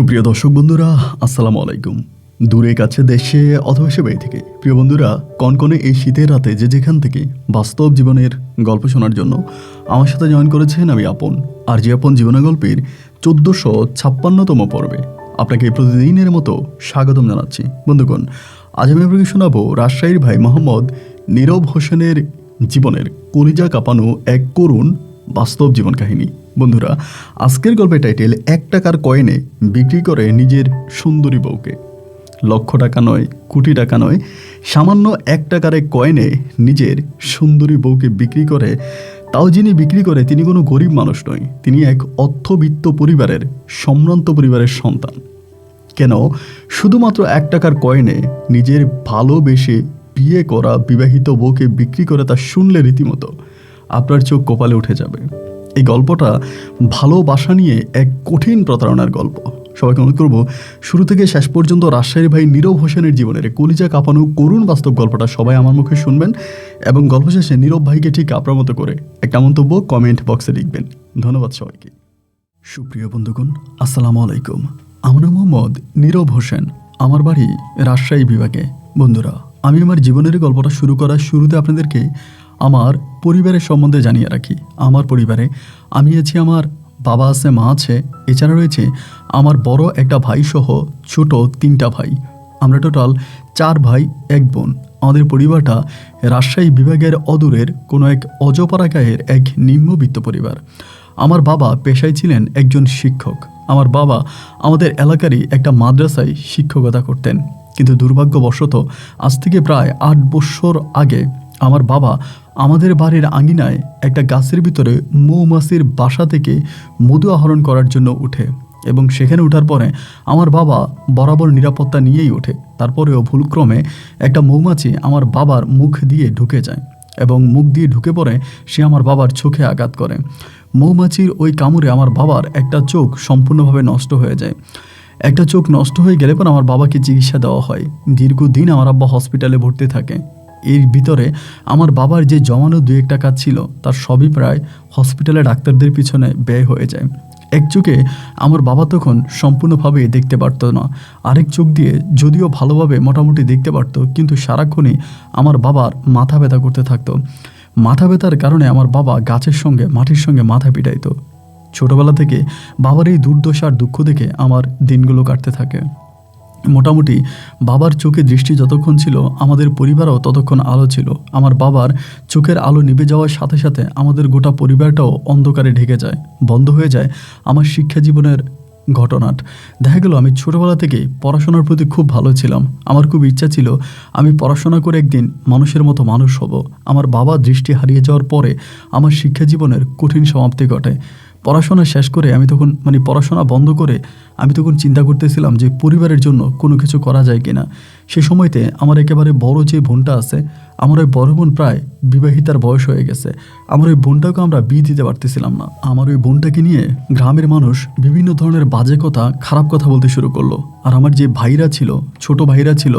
সুপ্রিয় দর্শক বন্ধুরা, আসসালামু আলাইকুম। দূরে কাছে দেশে অথবা সে বাইরে থেকে প্রিয় বন্ধুরা, কনকনে এই শীতের রাতে যে যেখান থেকে বাস্তব জীবনের গল্প শোনার জন্য আমার সাথে জয়েন করেছেন আমি আপন। আর যে আপন জীবনের গল্পের 1456তম পর্বে আপনাকে প্রতিদিনের মতো স্বাগতম জানাচ্ছি। বন্ধুগণ, আজ আমি আপনাকে শোনাবো রাজশাহীর ভাই মোহাম্মদ নীরব হোসেনের জীবনের কলিজা কাঁপানো এক করুণ বাস্তব জীবন কাহিনী। বন্ধুরা, আজকের গল্পের টাইটেল 1 টাকার কয়েনে বিক্রি করে নিজের সুন্দরী বউকে। লক্ষ টাকা নয়, কোটি টাকা নয়, সামান্য 1 টাকার এক কয়েনে নিজের সুন্দরী বউকে বিক্রি করে। তাও যিনি বিক্রি করে তিনি কোনো গরিব মানুষ নয়, তিনি এক অর্থবিত্ত পরিবারের, সম্ভ্রান্ত পরিবারের সন্তান। কেন শুধুমাত্র 1 টাকার কয়েনে নিজের ভালোবেসে বিয়ে করা বিবাহিত বউকে বিক্রি করে, তা শুনলে রীতিমতো আপনার চোখ কপালে উঠে যাবে। এই গল্পটা ভালোবাসা নিয়ে এক কঠিন প্রতারণার গল্প। সবাইকে অনুরোধ করবো শুরু থেকে শেষ পর্যন্ত রাজশাহীর ভাই নীরব হোসেনের জীবনের কলিজা কাঁপানো করুণ বাস্তব গল্পটা সবাই আমার মুখে শুনবেন এবং গল্প শেষে নীরব ভাইকে ঠিক আপনার মতো করে একটা মন্তব্য কমেন্ট বক্সে লিখবেন। ধন্যবাদ সবাইকে। সুপ্রিয় বন্ধুগণ, আসসালামু আলাইকুম। আমার নাম মোহাম্মদ নীরব হোসেন, আমার বাড়ি রাজশাহী বিভাগে। বন্ধুরা, আমি আমার জীবনের গল্পটা শুরু করার শুরুতে আপনাদেরকে আমার পরিবারের সম্বন্ধে জানিয়ে রাখি। আমার পরিবারে আমি আছি, আমার বাবা আছে, মা আছে, এছাড়া রয়েছে আমার বড় একটা ভাই সহ ছোট 3টা ভাই। আমরা টোটাল 4 ভাই 1 বোন। আমাদের পরিবারটা রাজশাহী বিভাগের অদূরের কোনো এক অজপাড়া গাঁয়ের এক নিম্নবিত্ত পরিবার। আমার বাবা পেশায় ছিলেন একজন শিক্ষক। আমার বাবা আমাদের এলাকারই একটা মাদ্রাসায় শিক্ষকতা করতেন, কিন্তু দুর্ভাগ্যবশত আজ থেকে প্রায় 8 বছর আগে আমার বাবা আমাদের বাড়ির আঙিনায় একটা গাছের ভিতরে মৌমাছির বাসা থেকে মধু আহরণ করার জন্য উঠে এবং সেখানে ওঠার পরে আমার বাবা বরাবর নিরাপত্তা নিয়েই ওঠে। তারপরেও ভুলক্রমে একটা মৌমাছি আমার বাবার মুখ দিয়ে ঢুকে যায় এবং মুখ দিয়ে ঢুকে পড়ে সে আমার বাবার চোখে আঘাত করে। মৌমাছির ওই কামড়ে আমার বাবার একটা চোখ সম্পূর্ণভাবে নষ্ট হয়ে যায়। একটা চোখ নষ্ট হয়ে গেলে পর আমার বাবাকে চিকিৎসা দেওয়া হয়। দীর্ঘদিন আমার আব্বা হসপিটালে ভর্তি থাকে। এর ভিতরে আমার বাবার যে জমানো 2-1 টাকা ছিল তার সবই প্রায় হসপিটালে ডাক্তারদের পিছনে ব্যয় হয়ে যায়। এক চোখে আমার বাবা তখন সম্পূর্ণভাবে দেখতে পারতো না, আরেক চোখ দিয়ে যদিও ভালোভাবে মোটামুটি দেখতে পারতো, কিন্তু সারাক্ষণই আমার বাবার মাথা ব্যথা করতে থাকতো। মাথা ব্যথার কারণে আমার বাবা গাছের সঙ্গে মাটির সঙ্গে মাথা পিটাইতো। ছোটবেলা থেকে বাবার এই দুর্দশার দুঃখ দেখে আমার দিনগুলো কাটতে থাকে। মোটামুটি বাবার চোখে দৃষ্টি যতক্ষণ ছিল আমাদের পরিবারও ততক্ষণ আলো ছিল। আমার বাবার চোখের আলো নিভে যাওয়ার সাথে সাথে আমাদের গোটা পরিবারটাও অন্ধকারে ঢেকে যায়, বন্ধ হয়ে যায় আমার শিক্ষা জীবনের ঘটনাট। দেখা গেল আমি ছোটোবেলা থেকেই পড়াশোনার প্রতি খুব ভালো ছিলাম। আমার খুব ইচ্ছা ছিল আমি পড়াশোনা করে একদিন মানুষের মতো মানুষ হব। আমার বাবা দৃষ্টি হারিয়ে যাওয়ার পরে আমার শিক্ষা জীবনের কঠিন সমাপ্তি ঘটে। পড়াশোনা শেষ করে আমি তখন পড়াশোনা বন্ধ করে আমি তখন চিন্তা করতেছিলাম যে পরিবারের জন্য কোনো কিছু করা যায় কিনা। সে সময়তে আমার একেবারে বড় যে বোনটা আছে, আমার ওই বড় বোন প্রায় বিবাহিতার বয়স হয়ে গেছে। আমার ওই বোনটাকে আমরা বিয়ে দিতে পারতেছিলাম না। আমার ওই বোনটাকে নিয়ে গ্রামের মানুষ বিভিন্ন ধরনের বাজে কথা, খারাপ কথা বলতে শুরু করলো। আর আমার যে ভাইরা ছিল, ছোট ভাইরা ছিল,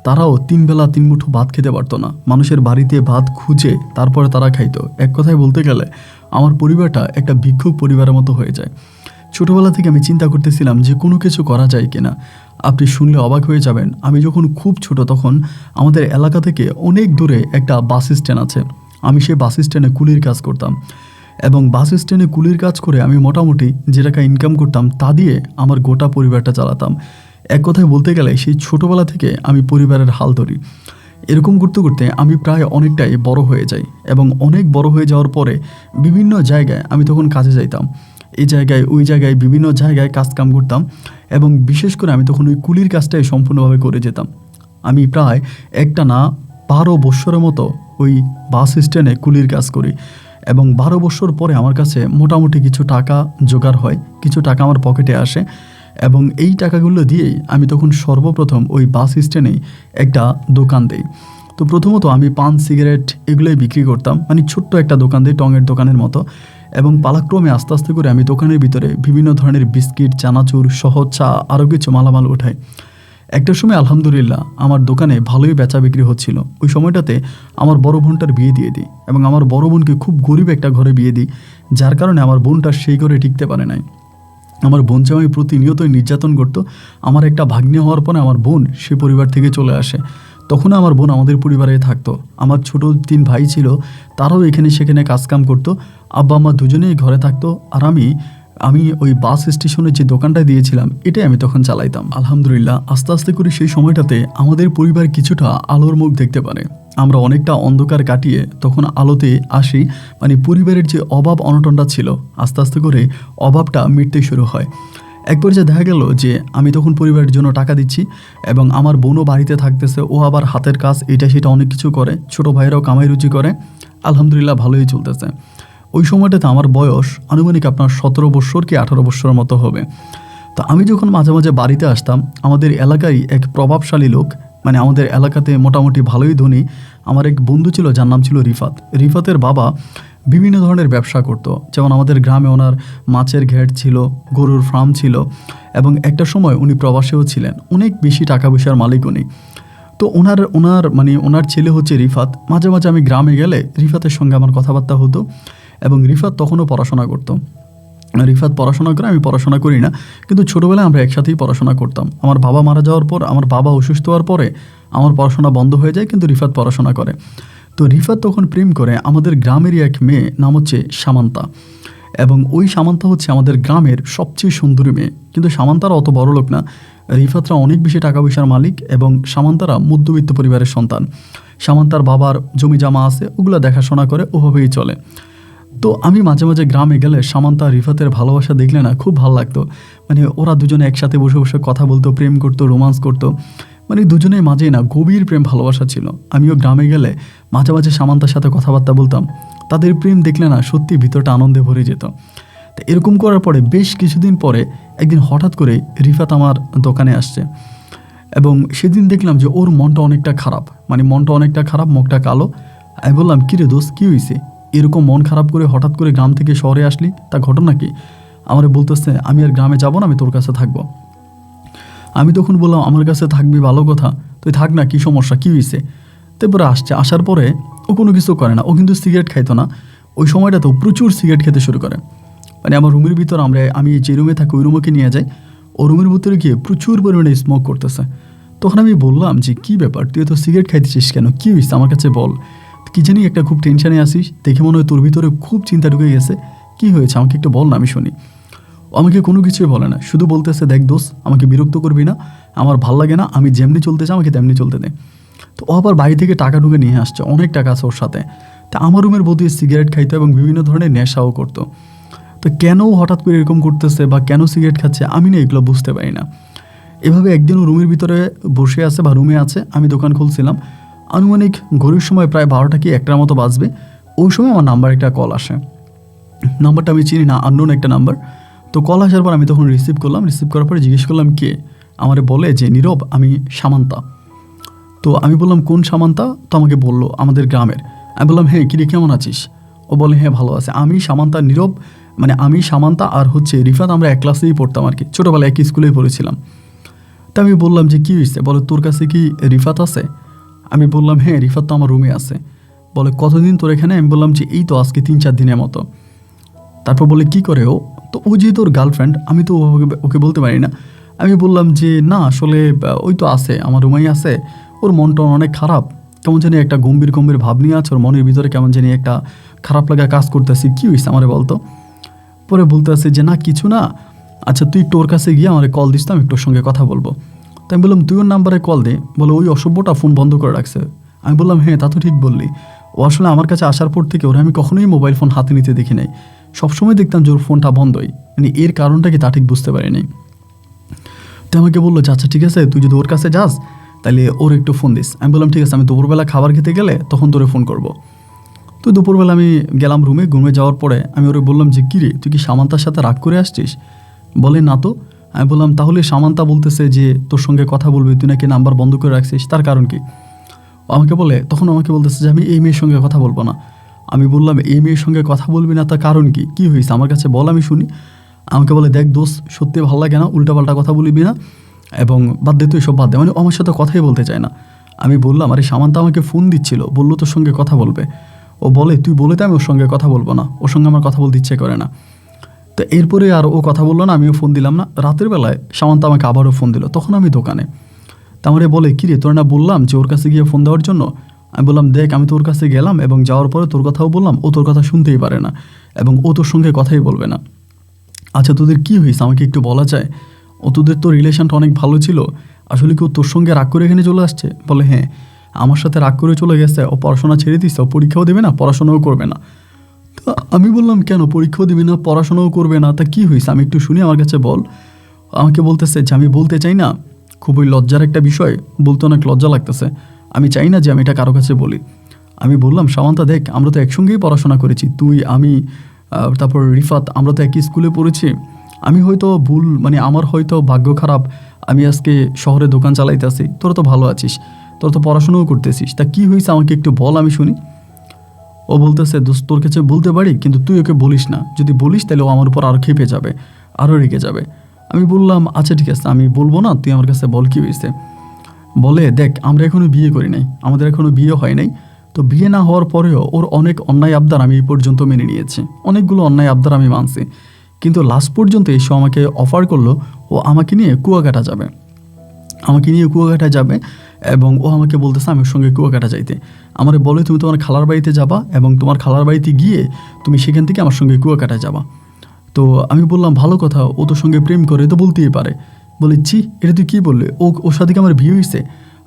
তারাও 3 বেলা 3 মুঠো ভাত খেতে পারতো না। মানুষের বাড়িতে ভাত খুঁজে তারপরে তারা খাইতো। এক কথায় বলতে গেলে আমার পরিবারটা একটা ভিক্ষুক পরিবারের মতো হয়ে যায়। ছোটোবেলা থেকে আমি চিন্তা করতেছিলাম যে কোনো কিছু করা যায় কিনা। আপনি শুনলে অবাক হয়ে যাবেন, আমি যখন খুব ছোট তখন আমাদের এলাকা থেকে অনেক দূরে একটা বাস স্ট্যান্ড আছে। আমি সেই বাস স্ট্যান্ডে কুলির কাজ করতাম এবং বাস স্ট্যান্ডে কুলির কাজ করে আমি মোটামুটি যে টাকা ইনকাম করতাম তা দিয়ে আমার গোটা পরিবারটা চালাতাম। এক কথায় বলতে গেলে সেই ছোটোবেলা থেকে আমি পরিবারের হাল ধরি। এরকম করতে করতে আমি প্রায় অনেকটাই বড় হয়ে যাই এবং অনেক বড় হয়ে যাওয়ার পরে বিভিন্ন জায়গায় আমি তখন কাজে যাইতাম। এই জায়গায় ওই জায়গায় বিভিন্ন জায়গায় কাজ কাম করতাম এবং বিশেষ করে আমি তখন ওই কুলির কাজটাই সম্পূর্ণভাবে করে যেতাম। আমি প্রায় একটানা 12 বছরের মতো ওই বাস স্ট্যান্ডে কুলির কাজ করি এবং 12 বছর পরে আমার কাছে মোটামুটি কিছু টাকা জোগাড় হয়, কিছু টাকা আমার পকেটে আসে এবং এই টাকাগুলো দিয়েই আমি তখন সর্বপ্রথম ওই বাস স্ট্যান্ডেই একটা দোকান দিই। তো প্রথমত আমি পান, সিগারেট এগুলোই বিক্রি করতাম, ছোট্ট একটা দোকান দিই, টঙের দোকানের মতো। এবং পালাক্রমে আস্তে আস্তে করে আমি দোকানের ভিতরে বিভিন্ন ধরনের বিস্কিট, চানাচুর সহ চা আরও কিছু মালামাল উঠাই। একটা সময় আলহামদুলিল্লাহ আমার দোকানে ভালোই বেচা বিক্রি হচ্ছিল। ওই সময়টাতে আমার বড় বোনটার বিয়ে দিয়ে দিই এবং আমার বড় বোনকে খুব গরিব একটা ঘরে বিয়ে দিই, যার কারণে আমার বোনটা সেই ঘরে টিকতে পারে নাই। আমার বোন জামাই প্রতিনিয়তই নির্যাতন করতো। আমার একটা ভাগ্নে হওয়ার পরে আমার বোন সে পরিবার থেকে চলে আসে। তখন আমার বোন আমাদের পরিবারে থাকতো। আমার ছোট 3 ভাই ছিল, তারাও এখানে সেখানে কাজকাম করতো। আব্বা আম্মা দুজনেই ঘরে থাকতো। আর আমি ওই বাস স্টেশনে যে দোকানটা দিয়েছিলাম এটাই আমি তখন চালাইতাম। আলহামদুলিল্লাহ আস্তে আস্তে করে সেই সময়টাতে আমাদের পরিবার কিছুটা আলোর মুখ দেখতে পারে। আমরা অনেকটা অন্ধকার কাটিয়ে তখন আলোতে আসি। মানে পরিবারের যে অভাব অনটনটা ছিল আস্তে আস্তে করে অভাবটা মিটতে শুরু হয়। এক পর্যায়ে দেখা গেল যে আমি তখন পরিবারের জন্য টাকা দিচ্ছি এবং আমার বোনও বাড়িতে থাকতেছে, ও আবার হাতের কাজ এটা সেটা অনেক কিছু করে, ছোটো ভাইরাও কামাই রুচি করে। আলহামদুলিল্লাহ ভালোই চলতেছে। ওই সময়টাতে আমার বয়স আনুমানিক আপনার 17 বছর কি 18 বছরের মতো হবে। তো আমি যখন মাঝে মাঝে বাড়িতে আসতাম, আমাদের এলাকায় এক প্রভাবশালী লোক, মানে আমাদের এলাকাতে মোটামুটি ভালোই ধনী, আমার এক বন্ধু ছিল যার নাম ছিল রিফাত। রিফাতের বাবা বিভিন্ন ধরনের ব্যবসা করতো। যেমন আমাদের গ্রামে ওনার মাছের ঘেট ছিল, গরুর ফার্ম ছিল এবং একটা সময় উনি প্রবাসেও ছিলেন। অনেক বেশি টাকা পয়সার মালিক উনি। তো ওনার ছেলে হচ্ছে রিফাত। মাঝে মাঝে আমি গ্রামে গেলে রিফাতের সঙ্গে আমার কথাবার্তা হতো এবং রিফাত তখনও পড়াশোনা করতো। রিফাত পড়াশোনা করে, আমি পড়াশোনা করি না, কিন্তু ছোটোবেলায় আমরা একসাথেই পড়াশোনা করতাম। আমার বাবা মারা যাওয়ার পর, আমার বাবা অসুস্থ হওয়ার পরে আমার পড়াশোনা বন্ধ হয়ে যায়, কিন্তু রিফাত পড়াশোনা করে। তো রিফাত তখন প্রেম করে আমাদের গ্রামেরই এক মেয়ে, নাম হচ্ছে সামান্তা। এবং ওই সামান্তা হচ্ছে আমাদের গ্রামের সবচেয়ে সুন্দরী মেয়ে। কিন্তু সামান্তারা অত বড় লোক না, রিফাতরা অনেক বেশি টাকা পয়সার মালিক এবং সামান্তারা মধ্যবিত্ত পরিবারের সন্তান। সামান্তার বাবার জমি জামা আছে, ওগুলো দেখাশোনা করে, ওভাবেই চলে। তো আমি মাঝে মাঝে গ্রামে গেলে সামান্তা রিফাতের ভালোবাসা দেখলে না খুব ভালো লাগতো। মানে ওরা দুজনে একসাথে বসে বসে কথা বলতো, প্রেম করতো, রোমান্স করতো। মানে দুজনের মাঝেই না গভীর প্রেম ভালোবাসা ছিল। আমিও গ্রামে গেলে মাঝে মাঝে সামান্তার সাথে কথাবার্তা বলতাম। তাদের প্রেম দেখলে না সত্যি ভিতরটা আনন্দে ভরে যেত। তো এরকম করার পরে বেশ কিছুদিন পরে একদিন হঠাৎ করে রিফাত আমার দোকানে আসছে এবং সেদিন দেখলাম যে ওর মনটা অনেকটা খারাপ, মানে মনটা অনেকটা খারাপ, মুখটা কালো। আমি বললাম, কিরে দোস্ত, কী হয়েছে? এরকম মন খারাপ করে হঠাৎ করে গ্রাম থেকে শহরে আসলি, তা ঘটনা কি? আমার বলতেছে, আমি আর গ্রামে যাব না, আমি তোর কাছে থাকবো। আমি তখন বললাম, আমার কাছে থাকবি ভালো কথা, তুই থাক না, কী সমস্যা, কী হয়েছে? তারপরে আসার পরে ও কোনো কিছু করে না। ও কিন্তু সিগারেট খাইতো না। ওই সময়টাতেও প্রচুর সিগারেট খেতে শুরু করে। মানে আমার রুমের ভিতর আমি যে রুমে থাকি ওই রুমকে নিয়ে যাই, ও রুমের ভিতরে গিয়ে প্রচুর পরিমাণে স্মোক করতেছে। তখন আমি বললাম যে, কী ব্যাপার, তুই তো সিগারেট খাইতেছিস কেন, কী হয়েছে আমার কাছে বল। কী জানি একটা খুব টেনশানে আসিস, দেখে মনে হয় তোর ভিতরে খুব চিন্তা ঢুকে গেছে, কী হয়েছে আমাকে একটু বল না, আমি শুনি। আমাকে কোনো কিছুই বলে না, শুধু বলতেছে, দেখ দোস্ত, আমাকে বিরক্ত করবি না, আমার ভাল লাগে না, আমি যেমনি চলতে চাই আমাকে তেমনি চলতে দে। তো ও আবার বাড়ি থেকে টাকা ঢুকে নিয়ে আসছে, অনেক টাকা আছে ওর সাথে। তা আমার রুমের বধূ সিগারেট খাইতো এবং বিভিন্ন ধরনের নেশাও করতো। তো কেন হঠাৎ করে এরকম করতেছে বা কেন সিগারেট খাচ্ছে আমি না এগুলো বুঝতে পারি না। এভাবে একদিনও রুমের ভিতরে বসে আছে বা রুমে আছে, আমি দোকান খুলছিলাম, আনুমানিক ঘড়ির সময় প্রায় 12টা কি 1টার মতো বাজবে। ওই সময় আমার নাম্বার একটা কল আসে। নাম্বারটা আমি চিনি না, আননোন একটা নাম্বার। তো কল আসার পর আমি তখন রিসিভ করলাম। রিসিভ করার পরে জিজ্ঞেস করলাম, কে? আমারে বলে যে, নীরব, আমি সামান্তা। তো আমি বললাম, কোন সামান্তা? তো আমাকে বললো, আমাদের গ্রামের। আমি বললাম, হ্যাঁ, কিরে কেমন আছিস? ও বলে, হ্যাঁ ভালো আছে। আমি সামান্তা, নীরব, মানে আমি সামান্তা আর হচ্ছে রিফাত, আমরা এক ক্লাসেই পড়তাম আর কি, ছোটোবেলায় একই স্কুলেই পড়েছিলাম। তা আমি বললাম যে, কী হয়েছে? বলে, তোর কাছে কি রিফাত আছে? আমি বললাম, হ্যাঁ, রিফাত তো আমার রুমে আছে। বলে, কতদিন তোর এখানে? আমি বললাম যে, এই তো আজকে 3-4 দিনের মতো। তারপর বলে, কি করে ও? তো ও যেহেতু ওর গার্লফ্রেন্ড, আমি তো ওকে বলতে পারি না। আমি বললাম যে, না আসলে ওই তো আছে, আমার রুমেই আছে, ওর মনটা অনেক খারাপ, কেমন জানি একটা গম্ভীর গম্ভীর ভাব নিয়ে আছে, ওর মনের ভিতরে কেমন জানি একটা খারাপ লাগা কাজ করতেছি, কী হয়েছে আমারে বলতো। পরে বলতে আছে যে, না কিছু না, আচ্ছা তুই তোর কাছে গিয়ে আমার কল দিস তো, আমি একটুর সঙ্গে কথা বলবো। তো আমি বললাম, তুই ওর নাম্বারে কল দে। বলে, ওই অসভ্যটা ফোন বন্ধ করে রাখছে। আমি বললাম, হ্যাঁ তা তো ঠিক বললি। ও আসলে আমার কাছে আসার পর থেকে ওরা আমি কখনোই মোবাইল ফোন হাতে নিতে দেখি নাই, সবসময় দেখতাম যে ওর ফোনটা বন্ধই, মানে এর কারণটা কি তা ঠিক বুঝতে পারিনি। তো আমাকে বললো যে, আচ্ছা ঠিক আছে, তুই যদি ওর কাছে যাস তাহলে ওর একটু ফোন দিস। আমি বললাম, ঠিক আছে, আমি দুপুরবেলা খাবার খেতে গেলে তখন তোরে ফোন করবো। তো দুপুরবেলা আমি গেলাম রুমে, ঘুমে যাওয়ার পরে আমি ওরে বললাম যে, কিরে তুই কি সামান্তার সাথে রাগ করে আসছিস? বলে, না তো। আমি বললাম, তাহলে সামান্তা বলতেছে যে তোর সঙ্গে কথা বলবি, তুই নাকি নাম্বার বন্ধ করে রাখছিস, তার কারণ কি? তখন আমাকে বলতেছে যে, আমি এই মেয়ের সঙ্গে কথা বলবো না। আমি বললাম, এই মেয়ের সঙ্গে কথা বলবি না, তার কারণ কি, কী হয়েছে আমার কাছে বল, আমি শুনি। আমাকে বলে, দেখ দোস্ত, সত্যি ভালো লাগে না, উল্টাপাল্টা কথা বলবি না, এবং বাদ দে, তুই সব বাদ দে, মানে আমার সাথে কথাই বলতে চায় না। আমি বললাম, আরে সামান্তা আমাকে ফোন দিচ্ছিল, বললো তোর সঙ্গে কথা বলবে। ও বলে, তুই বলে দে আমি ওর সঙ্গে কথা বলবো না, ওর সঙ্গে আমার কথা বলতে ইচ্ছে করে না। তো এরপরে আর ও কথা বললো না, আমিও ফোন দিলাম না। রাতের বেলায় সামান্তা আমাকে আবারও ফোন দিল, তখন আমি দোকানে। তা আমারে বলে, কিরে তোর না বললাম যে ওর কাছে গিয়ে ফোন দেওয়ার জন্য? আমি বললাম, দেখ আমি তোর কাছে গেলাম এবং যাওয়ার পরে তোর কথাও বললাম, ও তোর কথা শুনতেই পারে না এবং ও তোর সঙ্গে কথাই বলবে না। আচ্ছা তোদের কী হয়েছে আমাকে একটু বলা যায়? ও তোদের তো রিলেশনটা অনেক ভালো ছিল, আসলে কি ও তোর সঙ্গে রাগ করে এখানে চলে আসছে? বলে হ্যাঁ, আমার সাথে রাগ করে চলে গেছে, ও পড়াশোনা ছেড়ে দিচ্ছে, ও পরীক্ষাও দেবে না, পড়াশোনাও করবে না। তো আমি বললাম, কেন পরীক্ষাও দিবি না, পড়াশোনাও করবে না, তা কী হয়েছে আমি একটু শুনি, আমার কাছে বল। আমাকে বলতেছে যে আমি বলতে চাই না, খুবই লজ্জার একটা বিষয়, বলতে অনেক লজ্জা লাগতেছে, আমি চাই না যে আমি এটা কারো কাছে বলি। আমি বললাম, সামান্তা দেখ, আমরা তো একসঙ্গেই পড়াশোনা করেছি, তুই আমি তারপর রিফাত, আমরা তো একই স্কুলে পড়েছি। আমি হয়তো ভুল, মানে আমার হয়তো ভাগ্য খারাপ, আমি আজকে শহরে দোকান চালাইতেছি, তোরা তো ভালো আছিস, তোরা তো পড়াশোনাও করতেছিস, তা কী হয়েছে আমাকে একটু বল, আমি শুনি। ও বলতেছে, দোস্ত তোর কাছে বলতে পারি, কিন্তু তুই ওকে বলিস না, যদি বলিস তাহলে ও আমার উপর আরও খেপে যাবে, আরও রেগে যাবে। আমি বললাম, আচ্ছা ঠিক আছে, আমি বলবো না, তুই আমার কাছে বল কী হয়েছে। বলে, দেখ আমরা এখনও বিয়ে করি নাই, আমাদের এখনও বিয়ে হয় নাই, তো বিয়ে না হওয়ার পরেও ওর অনেক অন্যায় আবদার আমি এই পর্যন্ত মেনে নিয়েছি, অনেকগুলো অন্যায় আবদার আমি মানছি, কিন্তু লাস্ট পর্যন্ত এসে আমাকে অফার করলো ও আমাকে নিয়ে কুয়াকাটা যাবে, আমাকে নিয়ে কুয়াকাটা যাবে, এবং ও আমাকে বলতেছে আমি ওর সঙ্গে কুয়াকাটা যাইতে। আমারে বলে, তুমি তোমার খালার বাড়িতে যাবা এবং তোমার খালার বাড়িতে গিয়ে তুমি সেখান থেকে আমার সঙ্গে কুয়াকাটা যাবা। তো আমি বললাম, ভালো কথা, ও তোর সঙ্গে প্রেম করে তো বলতেই পারে। বলে, ছি, এটা তুই কী বললে, ওর সাথে কি আমার বিয়ে হয়েছে?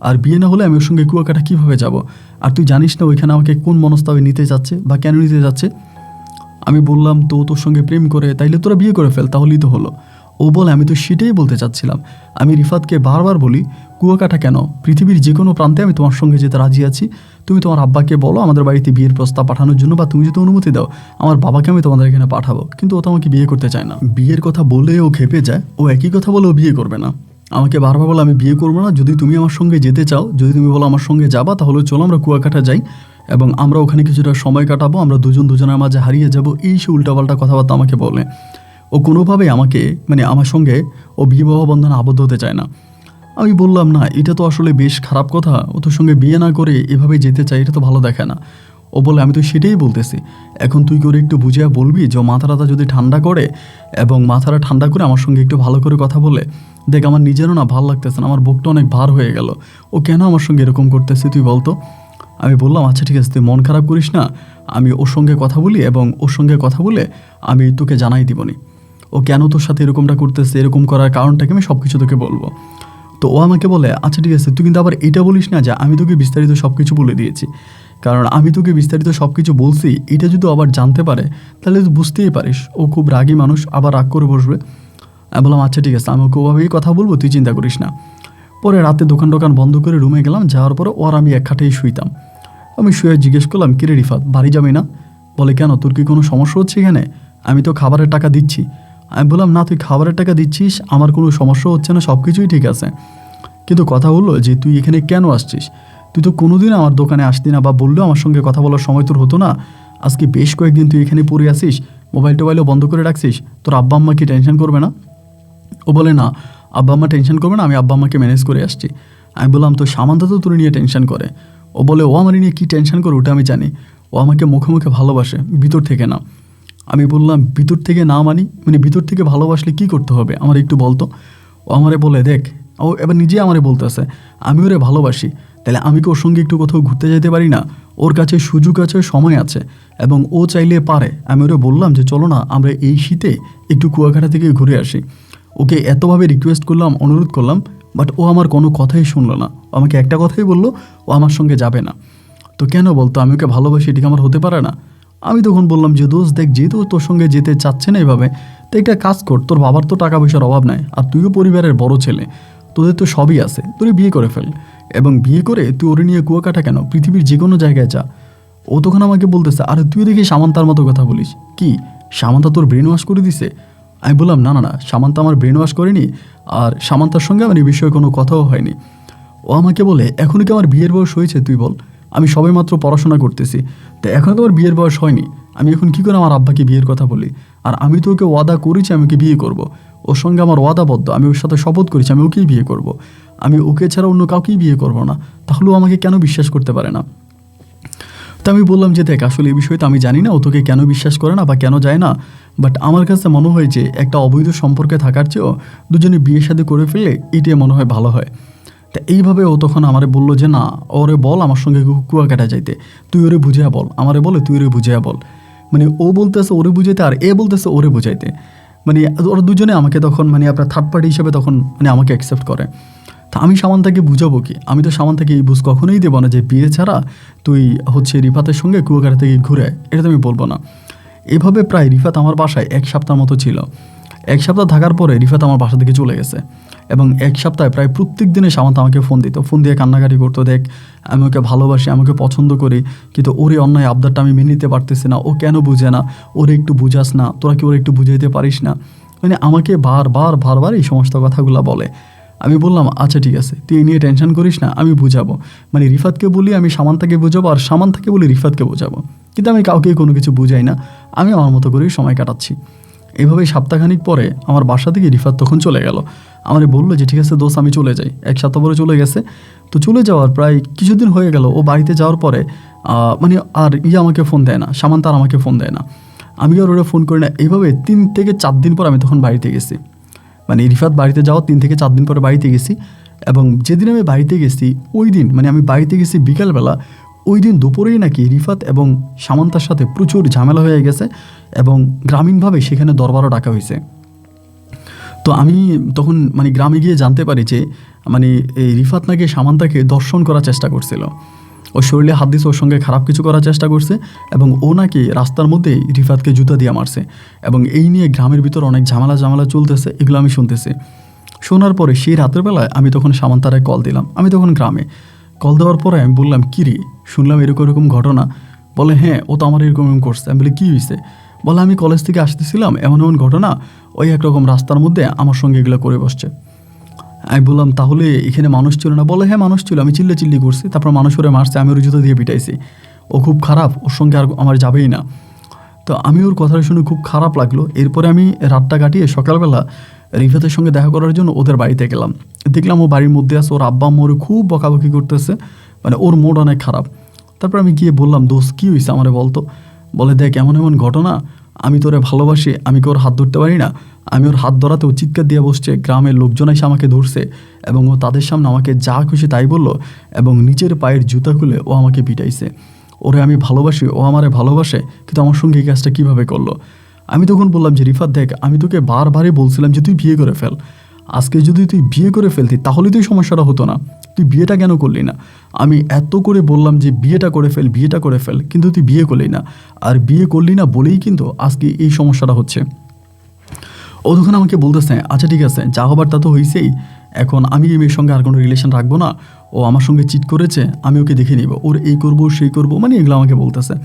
আর বিয়ে না হলে আমি ওর সঙ্গে কুয়াকাটা কীভাবে যাব? আর তুই জানিস না ওইখানে আমাকে কোন মনস্তাবে নিতে যাচ্ছে বা কেন নিতে যাচ্ছে? আমি বললাম, তো তোর সঙ্গে প্রেম করে, তাইলে তোরা বিয়ে করে ফেল, তাহলেই তো হলো। ও বলে, আমি তো সেটাই বলতে চাচ্ছিলাম, আমি রিফাতকে বারবার বলি কুয়াকাটা কেন, পৃথিবীর যে কোনো প্রান্তে আমি তোমার সঙ্গে যেতে রাজি আছি, তুমি তোমার আব্বাকে বলো আমাদের বাড়িতে বিয়ের প্রস্তাব পাঠানোর জন্য, বা তুমি যদি অনুমতি দাও আমার বাবাকে আমি তোমাদের এখানে পাঠাবো, কিন্তু ও তো আমাকে বিয়ে করতে চায় না। বিয়ের কথা বলে ও খেপে যায়, ও একই কথা বলে ও বিয়ে করবে না, আমাকে বারবার বলে আমি বিয়ে করবো না, যদি তুমি আমার সঙ্গে যেতে চাও, যদি তুমি বলো আমার সঙ্গে যাবা, তাহলে চলো আমরা কুয়াকাটা যাই এবং আমরা ওখানে কিছুটা সময় কাটাবো, আমরা দুজন দুজনের মাঝে হারিয়ে যাব, এই সে উল্টাপাল্টা কথাবার্তা আমাকে বলে। ও কোনোভাবেই আমাকে, মানে আমার সঙ্গে ও বিবাহ বন্ধনে আবদ্ধ হতে চায় না। আমি বললাম, না এটা তো আসলে বেশ খারাপ কথা, ও তোর সঙ্গে বিয়ে না করে এভাবে যেতে চাই, এটা তো ভালো দেখে না। ও বলে, আমি তো সেটাই বলতেছি, এখন তুই করে একটু বুঝিয়ে বলবি যে মাথাটা যদি ঠান্ডা করে এবং মাথাটা ঠান্ডা করে আমার সঙ্গে একটু ভালো করে কথা বলে। দেখ আমার নিজেরও না ভালো লাগতেছে না, আমার বুকটা অনেক ভার হয়ে গেল, ও কেন আমার সঙ্গে এরকম করতেছে তুই বলতো। আমি বললাম, আচ্ছা ঠিক আছে, তুই মন খারাপ করিস না, আমি ওর সঙ্গে কথা বলি এবং ওর সঙ্গে কথা বলে আমি তোকে জানাই দিবনি ও কেন তোর সাথে এরকমটা করতেছে, এরকম করার কারণটাকে আমি সব কিছু তোকে বলবো। তো ও আমাকে বলে, আচ্ছা ঠিক আছে, তুই কিন্তু আবার এটা বলিস না যে আমি তোকে বিস্তারিত সব কিছু বলে দিয়েছি, কারণ আমি তোকে বিস্তারিত সব কিছু বলছি, এটা যদি আবার জানতে পারে তাহলে তুই বুঝতেই পারিস ও খুব রাগী মানুষ, আবার রাগ করে বসবে। আমি বললাম, আচ্ছা ঠিক আছে, আমি ওকে ওভাবেই কথা বলবো, তুই চিন্তা করিস না। পরে রাতে দোকান বন্ধ করে রুমে গেলাম, যাওয়ার পরে ওর আমি এক খাটেই শুইতাম। আমি শুয়ে জিজ্ঞেস করলাম, কিরে রিফাত বাড়ি যাবি না? বলে, কেন, তোর কি কোনো সমস্যা হচ্ছে এখানে? আমি তো খাবারের টাকা দিচ্ছি। আমি বললাম, না তুই খাবারের টাকা দিচ্ছিস, আমার কোনো সমস্যা হচ্ছে না, সব কিছুই ঠিক আছে, কিন্তু কথা হলো যে তুই এখানে কেন আসছিস? তুই তো কোনোদিন আমার দোকানে আসতি না, বা বললেও আমার সঙ্গে কথা বলার সময় তোর হতো না, আজকে বেশ কয়েকদিন তুই এখানে পড়ে আসিস, মোবাইলও বন্ধ করে রাখছিস, তোর আব্বা আম্মা কি টেনশন করবে না? ও বলে, না আব্বা আম্মা টেনশন করবে না, আমি আব্বা আম্মাকে ম্যানেজ করে আসছি। আমি বললাম, তো সামান্তা তো তোর নিয়ে টেনশন করে। ও বলে, ও আমার নিয়ে কী টেনশন করে ওটা আমি জানি, ও আমাকে মুখে মুখে ভালোবাসে, ভিতর থেকে না। আমি বললাম, ভিতর থেকে না মানে ভিতর থেকে ভালোবাসলে কী করতে হবে আমার একটু বলতো। ও আমারে বলে, দেখ, ও এবার নিজে আমারে বলতেছে আমি ওরে ভালোবাসি, তাহলে আমি কি ওর সঙ্গে একটু কোথাও ঘুরতে যেতে পারি না? ওর কাছে সুযোগ আছে, সময় আছে এবং ও চাইলে পারে। আমি ওরে বললাম যে চলো না আমরা এই শীতে একটু কুয়াকাটা থেকে ঘুরে আসি। ওকে এতভাবে রিকোয়েস্ট করলাম, অনুরোধ করলাম, বাট ও আমার কোনো কথাই শুনলো না। ও আমাকে একটা কথাই বললো, ও আমার সঙ্গে যাবে না। তো কেন বলতো, আমি ওকে ভালোবাসি, এটিকে আমার হতে পারে না? আমি তখন বললাম যে দোস্ত দেখ, যেহেতু তোর সঙ্গে যেতে চাচ্ছে না এভাবে, তো একটা কাজ কর, তোর বাবার তো টাকা পয়সার অভাব নাই, আর তুইও পরিবারের বড় ছেলে, তোদের তো সবই আছে, তুই বিয়ে করে ফেল, এবং বিয়ে করে তুই ওরে নিয়ে কুয়াকাটা কেন, পৃথিবীর যে কোনো জায়গায় যা। ও তখন আমাকে বলতেছে, আরে তুই দেখি সামান্তার মতো কথা বলিস, কি সামান্তা তোর ব্রেন ওয়াশ করে দিছে? আমি বললাম, না না না, সামান্তা আমার ব্রেন ওয়াশ করেনি, আর সামান্তার সঙ্গে আমার এই বিষয়ে কোনো কথাও হয়নি। ও আমাকে বলে, এখনই কি আমার বিয়ের বয়স হয়েছে তুই বল? আমি সবেমাত্র পড়াশোনা করতেছি, তো এখনও তো আমার বিয়ের বয়স হয়নি, আমি এখন কী করে আমার আব্বাকে বিয়ের কথা বলি? আর আমি তো ওকে ওয়াদা করেছি আমি ওকে বিয়ে করব, ওর সঙ্গে আমার ওয়াদাবদ্ধ, আমি ওর সাথে শপথ করেছি আমি ওকেই বিয়ে করব, আমি ওকে ছাড়া অন্য কাউকেই বিয়ে করব না, তাহলেও আমাকে কেন বিশ্বাস করতে পারে না? তো আমি বললাম যে দেখ, আসলে এই বিষয়ে তো আমি জানি না ও তোকে কেন বিশ্বাস করে না বা কেন যায় না, বাট আমার কাছে মনে হয় যে একটা অবৈধ সম্পর্কে থাকার চেয়েও দুজনে বিয়ে শাদী করে ফেললে এটাই মনে হয় ভালো হয়। তা এইভাবে ও তখন আমারে বললো যে না, ওরে বল আমার সঙ্গে কুয়াকাটা যাইতে, তুই ওরে বুঝিয়া বল, আমারে বলে তুই ওরে বুঝিয়া বল। মানে ও বলতেছে ওরে বুঝাইতে আর এ বলতেছে ওরে বুঝাইতে। মানে ওরা দুজনে আমাকে তখন মানে আপনার থার্ড পার্টি হিসেবে তখন মানে আমাকে অ্যাকসেপ্ট করে। তা আমি সামান্তাকে বুঝাবো কি? আমি তো সামান্তাকে এই বুঝ কখনোই দেবো না যে বিয়ে ছাড়া তুই হচ্ছে রিফাতের সঙ্গে কুয়াকাটা থেকে ঘুরে আয়, এটা তো আমি বলবো না। এভাবে প্রায় রিফাত আমার বাসায় 1 সপ্তাহ মতো ছিল। 1 সপ্তাহ থাকার পরে রিফাত আমার বাসা থেকে চলে গেছে এবং 1 সপ্তাহে প্রায় প্রত্যেক দিনে সামান্ত আমাকে ফোন দিত, ফোন দিয়ে কান্নাকাটি করতো, দেখ আমি ওকে ভালোবাসি, আমাকে পছন্দ করি, কিন্তু ওর এই অন্যায় আবদারটা আমি মেনে নিতে পারতেছি না, ও কেন বুঝে না, ওরে একটু বুঝাস না, তোরা কি ওরে একটু বুঝাইতে পারিস না। মানে আমাকে বারবার এই সমস্ত কথাগুলো বলে। আমি বললাম আচ্ছা ঠিক আছে, তুই এই নিয়ে টেনশন করিস না, আমি বুঝাবো। মানে রিফাতকে বলি আমি সামান্তাকে বোঝাবো, আর সামান্তাকে বলি রিফাতকে বোঝাবো, কিন্তু আমি কাউকে কোনো কিছু বুঝাই না, আমি আমার মতো করেই সময় কাটাচ্ছি। এভাবেই সপ্তাহখানিক পরে আমার বাসা থেকে রিফাত তখন চলে গেল। আমারে বললো যে ঠিক আছে দোস্ত আমি চলে যাই। 1 সপ্তাহ পরে চলে গেছে। তো চলে যাওয়ার প্রায় কিছুদিন হয়ে গেল, ও বাড়িতে যাওয়ার পরে মানে আর আমাকে ফোন দেয় না, সামান্ত আর আমাকে ফোন দেয় না, আমি আর ওরা ফোন করি না। এইভাবে 3 থেকে 4 দিন পর আমি তখন বাড়িতে গেছি। মানে রিফাত বাড়িতে যাওয়া 3 থেকে 4 দিন পরে বাড়িতে গেছি। এবং যেদিন আমি বাড়িতে গেছি ওই দিন মানে আমি বাড়িতে গেছি বিকালবেলা, ওই দিন দুপুরেই নাকি রিফাত এবং সামান্তার সাথে প্রচুর ঝামেলা হয়ে গেছে এবং গ্রামীণভাবে সেখানে দরবারও ডাকা হয়েছে। তো আমি তখন মানে গ্রামে গিয়ে জানতে পারি যে মানে এই রিফাত নাকি সামান্তাকে দর্শন করার চেষ্টা করছিল, ওর শরীরে হাত দিয়েছে, ওর সঙ্গে খারাপ কিছু করার চেষ্টা করছে এবং ও নাকি রাস্তার মধ্যেই রিফাতকে জুতা দিয়ে মারছে। এবং এই নিয়ে গ্রামের ভিতর অনেক ঝামেলা চলতেছে, এগুলো আমি শুনতেছি। শোনার পরে সেই রাতের বেলায় আমি তখন সামান্তারে কল দিলাম, আমি তখন গ্রামে। কল দেওয়ার পরে আমি বললাম কী রে, শুনলাম এরকম ঘটনা। বলে হ্যাঁ ও তো আমার এরকম করছে। আমি বলি কী হয়েছে? বলে আমি কলেজ থেকে আসতেছিলাম, এমন ঘটনা, ওই একরকম রাস্তার মধ্যে আমার সঙ্গে এগুলো করে বসছে। আমি বললাম তাহলে এখানে মানুষ ছিল না? বলে হ্যাঁ মানুষ ছিল, আমি চিল্লি করছি, তারপর মানুষ ওরে মারছে, আমি ওর জুতো দিয়ে পিটাইছি, ও খুব খারাপ, ওর সঙ্গে আর আমার যাবেই না। তো আমি ওর কথা শুনে খুব খারাপ লাগলো। এরপরে আমি রাতটা কাটিয়ে সকালবেলা রিফাতের সঙ্গে দেখা করার জন্য ওদের বাড়িতে গেলাম। দেখলাম ও বাড়ির মধ্যে আছে, ওর আব্বা আম্মা ওরে খুব বকাবকি করতেছে, মানে ওর মুড অনেক খারাপ। তারপর আমি গিয়ে বললাম দোস্ত কী হয়েছে আমারে বলতো। বলে দেখ এমন ঘটনা, আমি তোরে ভালোবাসি, আমি কি ওর হাত ধরতে পারি না? আমি ওর হাত ধরাতেও চিৎকার দিয়ে বসছে, গ্রামের লোকজন এসে আমাকে ধরছে এবং ও তাদের সামনে আমাকে যা খুশি তাই বললো এবং নিজের পায়ের জুতা খুলে ও আমাকে পিটাইছে। ওরে আমি ভালোবাসি, ও আমারে ভালোবাসে, কিন্তু আমার সঙ্গে এই কাজটা কীভাবে করলো? আমি তখন বললাম যে রিফাত দেখ, আমি তোকে বারবারই বলছিলাম যে তুই বিয়ে করে ফেল। আজকে যদি তুই বিয়ে করে ফেলতি তাহলে তুই সমস্যাটা হতো না, তুই বিয়েটা কেন করলি না? আমি এত করে বললাম যে বিয়েটা করে ফেল, কিন্তু তুই বিয়ে করলি না, আর বিয়ে করলি না বলেই কিন্তু আজকে এই সমস্যাটা হচ্ছে। ও তখন আমাকে বলতেছে আচ্ছা ঠিক আছে, যা হবার তা তো হয়েছেই, এখন আমি এই মেয়ের সঙ্গে আর কোনো রিলেশন রাখবো না, ও আমার সঙ্গে চিট করেছে, আমি ওকে দেখে নিব, ওর এই করবো সেই করবো, মানে এগুলো আমাকে বলতেছে।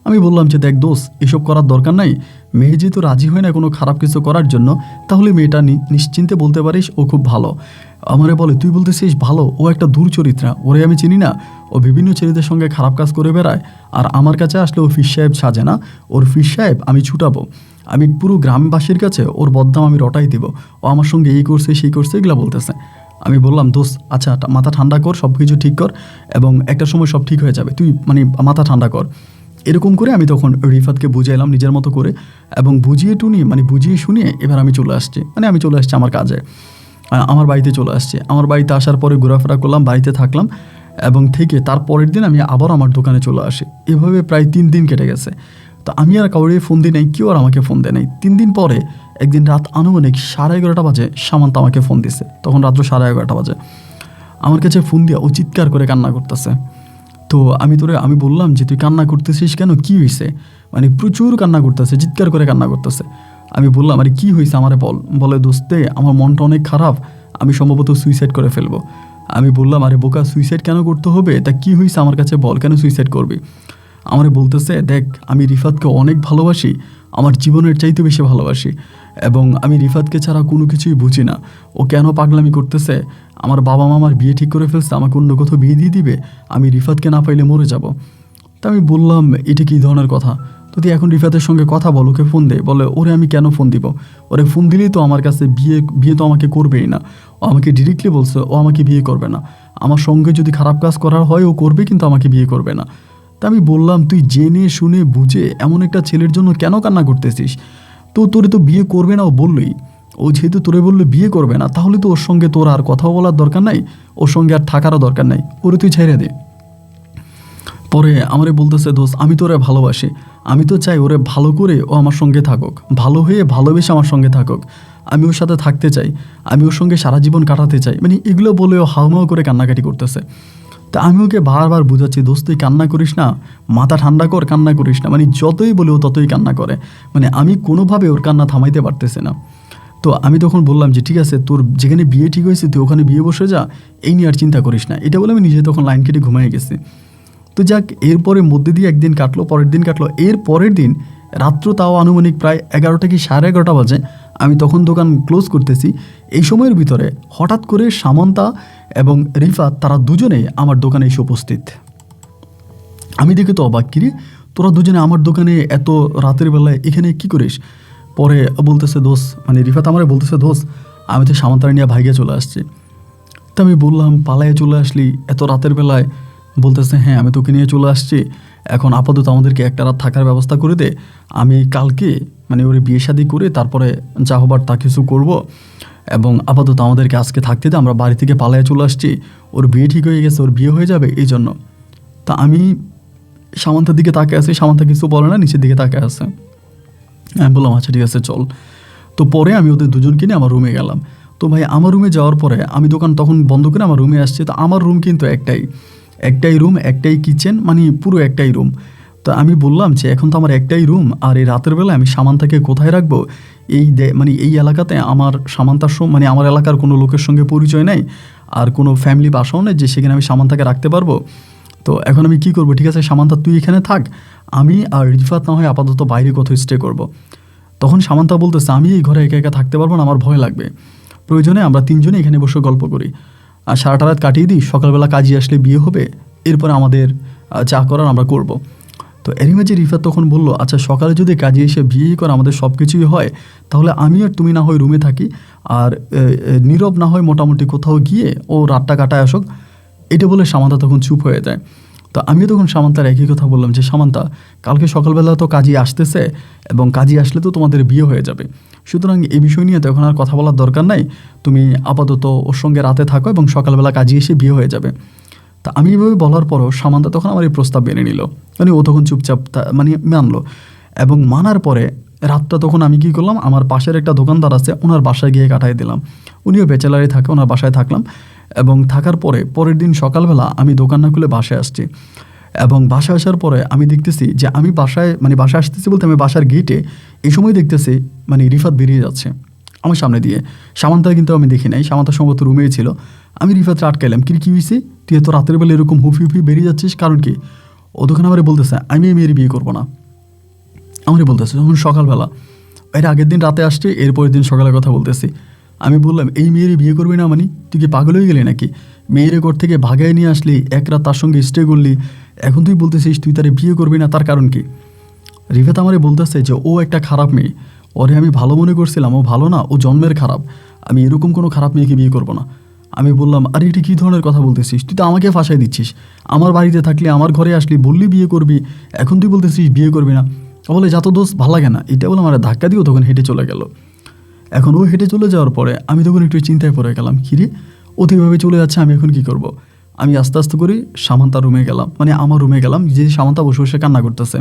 আমি বললাম যে দেখ দোস্ত, এসব করার দরকার নাই, মেয়ে যেহেতু রাজি হয় না কোনো খারাপ কিছু করার জন্য, তাহলে মেয়েটা নিশ্চিন্তে বলতে পারিস ও খুব ভালো। আমারে বলে তুই বলতেছিস ভালো, ও একটা দুর্চরিত্রা, ওরে আমি চিনি না, ও বিভিন্ন ছেলেদের সঙ্গে খারাপ কাজ করে বেড়ায়, আর আমার কাছে আসলে ও ফির সাহেব সাজে না, ওর ফির সাহেব আমি ছুটাবো, আমি পুরো গ্রামবাসীর কাছে ওর বদনাম আমি রটাই দিব, ও আমার সঙ্গে এই করছে সেই করছে, এগুলো বলতেছে। আমি বললাম দোস্ত আচ্ছা মাথা ঠান্ডা কর, সব কিছু ঠিক কর এবং একটা সময় সব ঠিক হয়ে যাবে, তুই মানে মাথা ঠান্ডা কর। এরকম করে আমি তখন রিফাতকে বুঝাইলাম নিজের মতো করে এবং বুঝিয়ে শুনিয়ে এবার আমি চলে আসছি, আমি চলে আসছি আমার কাজে, আমার বাড়িতে চলে আসছি। আমার বাড়িতে আসার পরে ঘোরাফেরা করলাম, বাড়িতে থাকলাম এবং থেকে তার পরের দিন আমি আবার আমার দোকানে চলে আসি। এভাবে প্রায় 3 দিন কেটে গেছে। তো আমি আর কাউরে ফোন দিই নাই, কেউ আর আমাকে ফোন দেয় নাই। 3 দিন পরে একদিন রাত আনুমানিক 11:30 বাজে সামান্ত আমাকে ফোন দিছে, তখন রাত্র 11:30 বাজে আমার কাছে ফোন দিয়া ও চিৎকার করে কান্না করতেছে। তো আমি বললাম যে তুই কান্না করতেছিস কেন, কী হয়েছে? প্রচুর কান্না করতেছে, চিৎকার করে কান্না করতেছে। আমি বললাম আরে কী হয়েছে আমারে বল। বলে দোস্তে আমার মনটা অনেক খারাপ, আমি সম্ভবত সুইসাইড করে ফেলবো। আমি বললাম আরে বোকা, সুইসাইড কেন করতে হবে, তা কী হয়েছে আমার কাছে বল, কেন সুইসাইড করবি? আমারে বলতেছে দেখ আমি রিফাতকে অনেক ভালোবাসি, আমার জীবনের চাইতে বেশি ভালোবাসি এবং আমি রিফাতকে ছাড়া কোনো কিছুই বুঝি না, ও কেন পাগলামি করতেছে, আমার বাবা মা আমার বিয়ে ঠিক করে ফেলছে, আমাকে অন্য কোথাও বিয়ে দিয়ে দিবে, আমি রিফাতকে না পাইলে মরে যাব। তা আমি বললাম এটা কী ধরনের কথা, তুই এখন রিফাতের সঙ্গে কথা বল, ওকে ফোন দে। বলে ওরে আমি কেন ফোন দিব, ওরে ফোন দিলেই তো আমার কাছে বিয়ে তো আমাকে করবেই না, ও আমাকে ডিরেক্টলি বলছে ও আমাকে বিয়ে করবে না, আমার সঙ্গে যদি খারাপ কাজ করার হয় ও করবে, কিন্তু আমাকে বিয়ে করবে না। তা আমি বললাম তুই জেনে শুনে বুঝে এমন একটা ছেলের জন্য কেন কান্না করতেছিস? তো তোরে তো বিয়ে করবে না ও বললই, ও যেহেতু তোরে বললো বিয়ে করবে না, তাহলে তো ওর সঙ্গে তোর আর কথা বলার দরকার নাই, ওর সঙ্গে আর থাকারও দরকার নাই, ওরে তুই ছেড়ে দে। পরে আমারে বলতেছে দোস্ত আমি তো ওরে ভালোবাসি, আমি তো চাই ওরে ভালো করে ও আমার সঙ্গে থাকুক, ভালো হয়ে ভালোবেসে আমার সঙ্গে থাকুক, আমি ওর সাথে থাকতে চাই, আমি ওর সঙ্গে সারা জীবন কাটাতে চাই, মানে এগুলো বলে ও হাউমাউ করে কান্নাকাটি করতেছে। তা আমি ওকে বারবার বুঝাচ্ছি দোস্ত তুই কান্না করিস না, মাথা ঠান্ডা কর, কান্না করিস না, মানে যতই বলে ও ততই কান্না করে, মানে আমি কোনোভাবে ওর কান্না থামাইতে পারতেছি না। তো আমি তখন বললাম যে ঠিক আছে, তোর যেখানে বিয়ে ঠিক হয়েছে তুই ওখানে বিয়ে বসে যা, এই নিয়ে আর চিন্তা করিস না, এটা বলে আমি নিজে তখন লাইন কেটে ঘুমিয়ে গেছি। তো যাক, এরপরে মধ্যে দিয়ে একদিন কাটলো, পরের দিন কাটলো, এর পরের দিন রাত্র তাও আনুমানিক প্রায় 11টা কি 11:30 বাজে, আমি তখন দোকান ক্লোজ করতেছি। এই সময়ের ভিতরে হঠাৎ করে সামন্তা এবং রিফাত তারা দুজনেই আমার দোকানে এসে উপস্থিত। আমি দেখে তো অবাক, কিরে তোরা দুজনে আমার দোকানে এত রাতের বেলায় এখানে কি করিস? পরে বলতেছে দোষ, মানে রিফাত আমারে বলতেছে দোষ আমি তো সামন্তারা নিয়ে ভাইগে চলে আসছি। তো আমি বললাম পালায়ে চলে আসলি এত রাতের বেলায়? বলতেছে হ্যাঁ আমি তোকে নিয়ে চলে আসছি, এখন আপাতত আমাদেরকে একটা রাত থাকার ব্যবস্থা করে দে, আমি কালকে মানে ওর বিয়ে শাদি করে তারপরে যা হবার তা কিছু করবো, এবং আপাতত আমাদেরকে আজকে থাকতে দে, আমরা বাড়ি থেকে পালায়ে চলে আসছি, ওর বিয়ে ঠিক হয়ে গেছে, ওর বিয়ে হয়ে যাবে এই জন্য। তা আমি সামান্তার দিকে তাকে আছে, সামান্তা কিছু বলে না, নিচের দিকে তাকে আছে। আমি বললাম আচ্ছা ঠিক আছে চল। তো পরে আমি ওদের দুজনকে নিয়ে আমার রুমে গেলাম। তো ভাই আমার রুমে যাওয়ার পরে আমি দোকান তখন বন্ধ করে আমার রুমে আসছি। তো আমার রুম কিন্তু একটাই রুম, একটাই কিচেন, মানে পুরো একটাই রুম। তো আমি বললাম যে এখন তো আমার একটাই রুম, আর এই রাতের বেলা আমি সামান্তাকে কোথায় রাখবো? মানে এই এলাকাতে আমার সামান্তার মানে আমার এলাকার কোনো লোকের সঙ্গে পরিচয় নেই, আর কোনো ফ্যামিলি বাসাও নেই যে সেখানে আমি সামান্তাকে রাখতে পারবো। তো এখন আমি কি করব? ঠিক আছে সামান্তা তুই এখানে থাক, আমি আর রিফাত না হয় আপাতত বাইরে কোথাও স্টে করব। তখন সামান্তা বলতেছে আমি এই ঘরে একা একা থাকতে পারবো না, আমার ভয় লাগবে, প্রয়োজনে আমরা তিনজনে এখানে বসে গল্প করি, আর সারাটা রাত কাটিয়ে দিই, সকালবেলা কাজে আসলে বিয়ে হবে, এরপরে আমাদের যা করার আমরা করব। তো এরই মাঝে রিফাত তখন বলল আচ্ছা সকালে যদি কাজে এসে বিয়ে করে আমাদের সব কিছুই হয়, তাহলে আমি আর তুমি না হয় রুমে থাকি, আর নীরব না হয় মোটামুটি কোথাও গিয়ে ও রাতটা কাটায় আসুক। এটা বলে সামান্তা তখন চুপ হয়ে যায়। তো আমিও তখন সামান্তার একই কথা বললাম যে সামান্তা কালকে সকালবেলা তো কাজী আসতেছে, এবং কাজী আসলে তো তোমাদের বিয়ে হয়ে যাবে, সুতরাং এই বিষয় নিয়ে তো এখন আর কথা বলার দরকার নাই, তুমি আপাতত ওর সঙ্গে রাতে থাকো এবং সকালবেলা কাজী এসে বিয়ে হয়ে যাবে। তা আমি এইভাবে বলার পরও সামান্তা তখন আমার এই প্রস্তাব মেনে নিল, মানে ও তখন চুপচাপ মানে মানলো। এবং মানার পরে রাতটা তখন আমি কী করলাম, আমার পাশের একটা দোকানদার আছে ওনার বাসায় গিয়ে কাটাই দিলাম, উনিও ব্যাচেলারে থাকে, ওনার বাসায় থাকলাম। এবং থাকার পরে পরের দিন সকালবেলা আমি দোকান না খুলে বাসায় আসছি, এবং বাসায় আসার পরে আমি দেখতেছি যে আমি বাসায় আসতেছি বলতে আমি বাসার গেটে এই সময় দেখতেছি মানে রিফাত বেরিয়ে যাচ্ছে আমার সামনে দিয়ে। সামান্তা কিন্তু আমি দেখি নাই, সামান্তা সম্ভবত রুমেই ছিল। আমি রিফাতটা আটকাইলাম, কী হয়েছে তুই এত রাতের বেলা এরকম হুফি বেরিয়ে যাচ্ছিস, কারণ কি? ও তখন আমারে বলতেছে আমি এই মেয়ের বিয়ে করবো না, আমারই বলতেছে যখন সকালবেলা, এর আগের দিন রাতে আসছে, এরপরের দিন সকালে কথা বলতেছি। আমি বললাম এই মেয়েরই বিয়ে করবি না, মানে তুই কি পাগল হয়ে গেলি নাকি? মেয়ের ঘর থেকে ভাগায় নিয়ে আসলি, এক রাত তার সঙ্গে স্টে করলি, এখন তুই বলতেছিস তুই তারে বিয়ে করবি না, তার কারণ কি? রিফাত আমারে বলতেছে যে ও একটা খারাপ মেয়ে, ওরে আমি ভালো মনে করছিলাম, ও ভালো না, ও জন্মের খারাপ, আমি এরকম কোনো খারাপ মেয়েকে বিয়ে করবো না। আমি বললাম আরে এটি কী ধরনের কথা বলতেছিস, তুই তো আমাকে ফাঁসাই দিচ্ছিস, আমার বাড়িতে থাকলি, আমার ঘরে আসলি, বললি বিয়ে করবি, এখন তুই বলতেছিস বিয়ে করবি না। বলে যা তো দোষ ভালো লাগে না, এটা বলে আমার ধাক্কা দিয়েও তখন হেঁটে চলে গেল। এখন ও হেঁটে চলে যাওয়ার পরে আমি তখন একটু চিন্তায় পড়ে গেলাম, কিরে ও তো এভাবে চলে যাচ্ছে, আমি এখন কী করব? আমি আস্তে আস্তে করে সামান্তা রুমে গেলাম, মানে আমার রুমে গেলাম, যে সামান্তা বসে বসে কান্না করতেছে।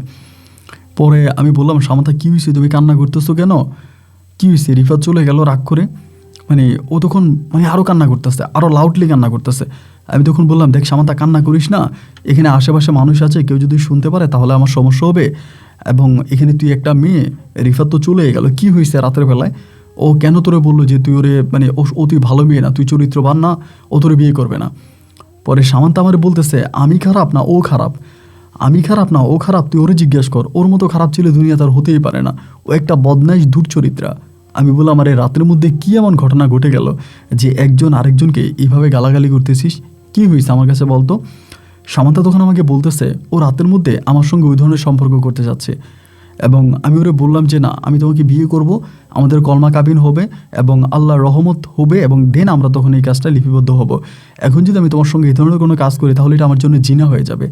পরে আমি বললাম সামান্তা কী হয়েছে, তুমি কান্না করতেছো কেন, কী হয়েছে? রিফাত চলে গেল রাগ করে, মানে ও তখন মানে আরও কান্না করতেছে, আরও লাউডলি কান্না করতেছে। আমি তখন বললাম দেখ সামান্তা কান্না করিস না, এখানে আশেপাশে মানুষ আছে, কেউ যদি শুনতে পারে তাহলে আমার সমস্যা হবে, এবং এখানে তুই একটা মেয়ে, রিফাত তো চলে গেল, কি হয়েছে রাতের বেলায়, ও কেন তোরে বললো যে তুই ওরে মানে ও তুই ভালো মেয়ে না, তুই চরিত্রবান না, ও তোরে বিয়ে করবে না। পরে সামান্তা আমার বলতেছে আমি খারাপ না ও খারাপ, আমি খারাপ না ও খারাপ, তুই ওরে জিজ্ঞেস কর, ওর মতো খারাপ ছেলে দুনিয়া তার হতেই পারে না, ও একটা বদমাইশ দুর্চরিত্রা। আমি বললাম আরে রাতের মধ্যে কী এমন ঘটনা ঘটে গেল যে একজন আরেকজনকে এইভাবে গালাগালি করতেছিস, কী হয়েছে আমার কাছে বলতো? সামান্তা তখন আমাকে বলতেছে ও রাতের মধ্যে আমার সঙ্গে ওই ধরনের সম্পর্ক করতে যাচ্ছে, এবং আমি ওরে বললাম যে না আমি তোমাকে বিয়ে করব, আমাদের কলমা কাবিন হবে এবং আল্লাহর রহমত হবে, এবং দেন আমরা তখন এই কাজটা লিপিবদ্ধ হব। এখন যদি আমি তোমার সঙ্গে এই ধরনের কোনো কাজ করি তাহলে এটা আমার জন্য জিনা হয়ে যাবে,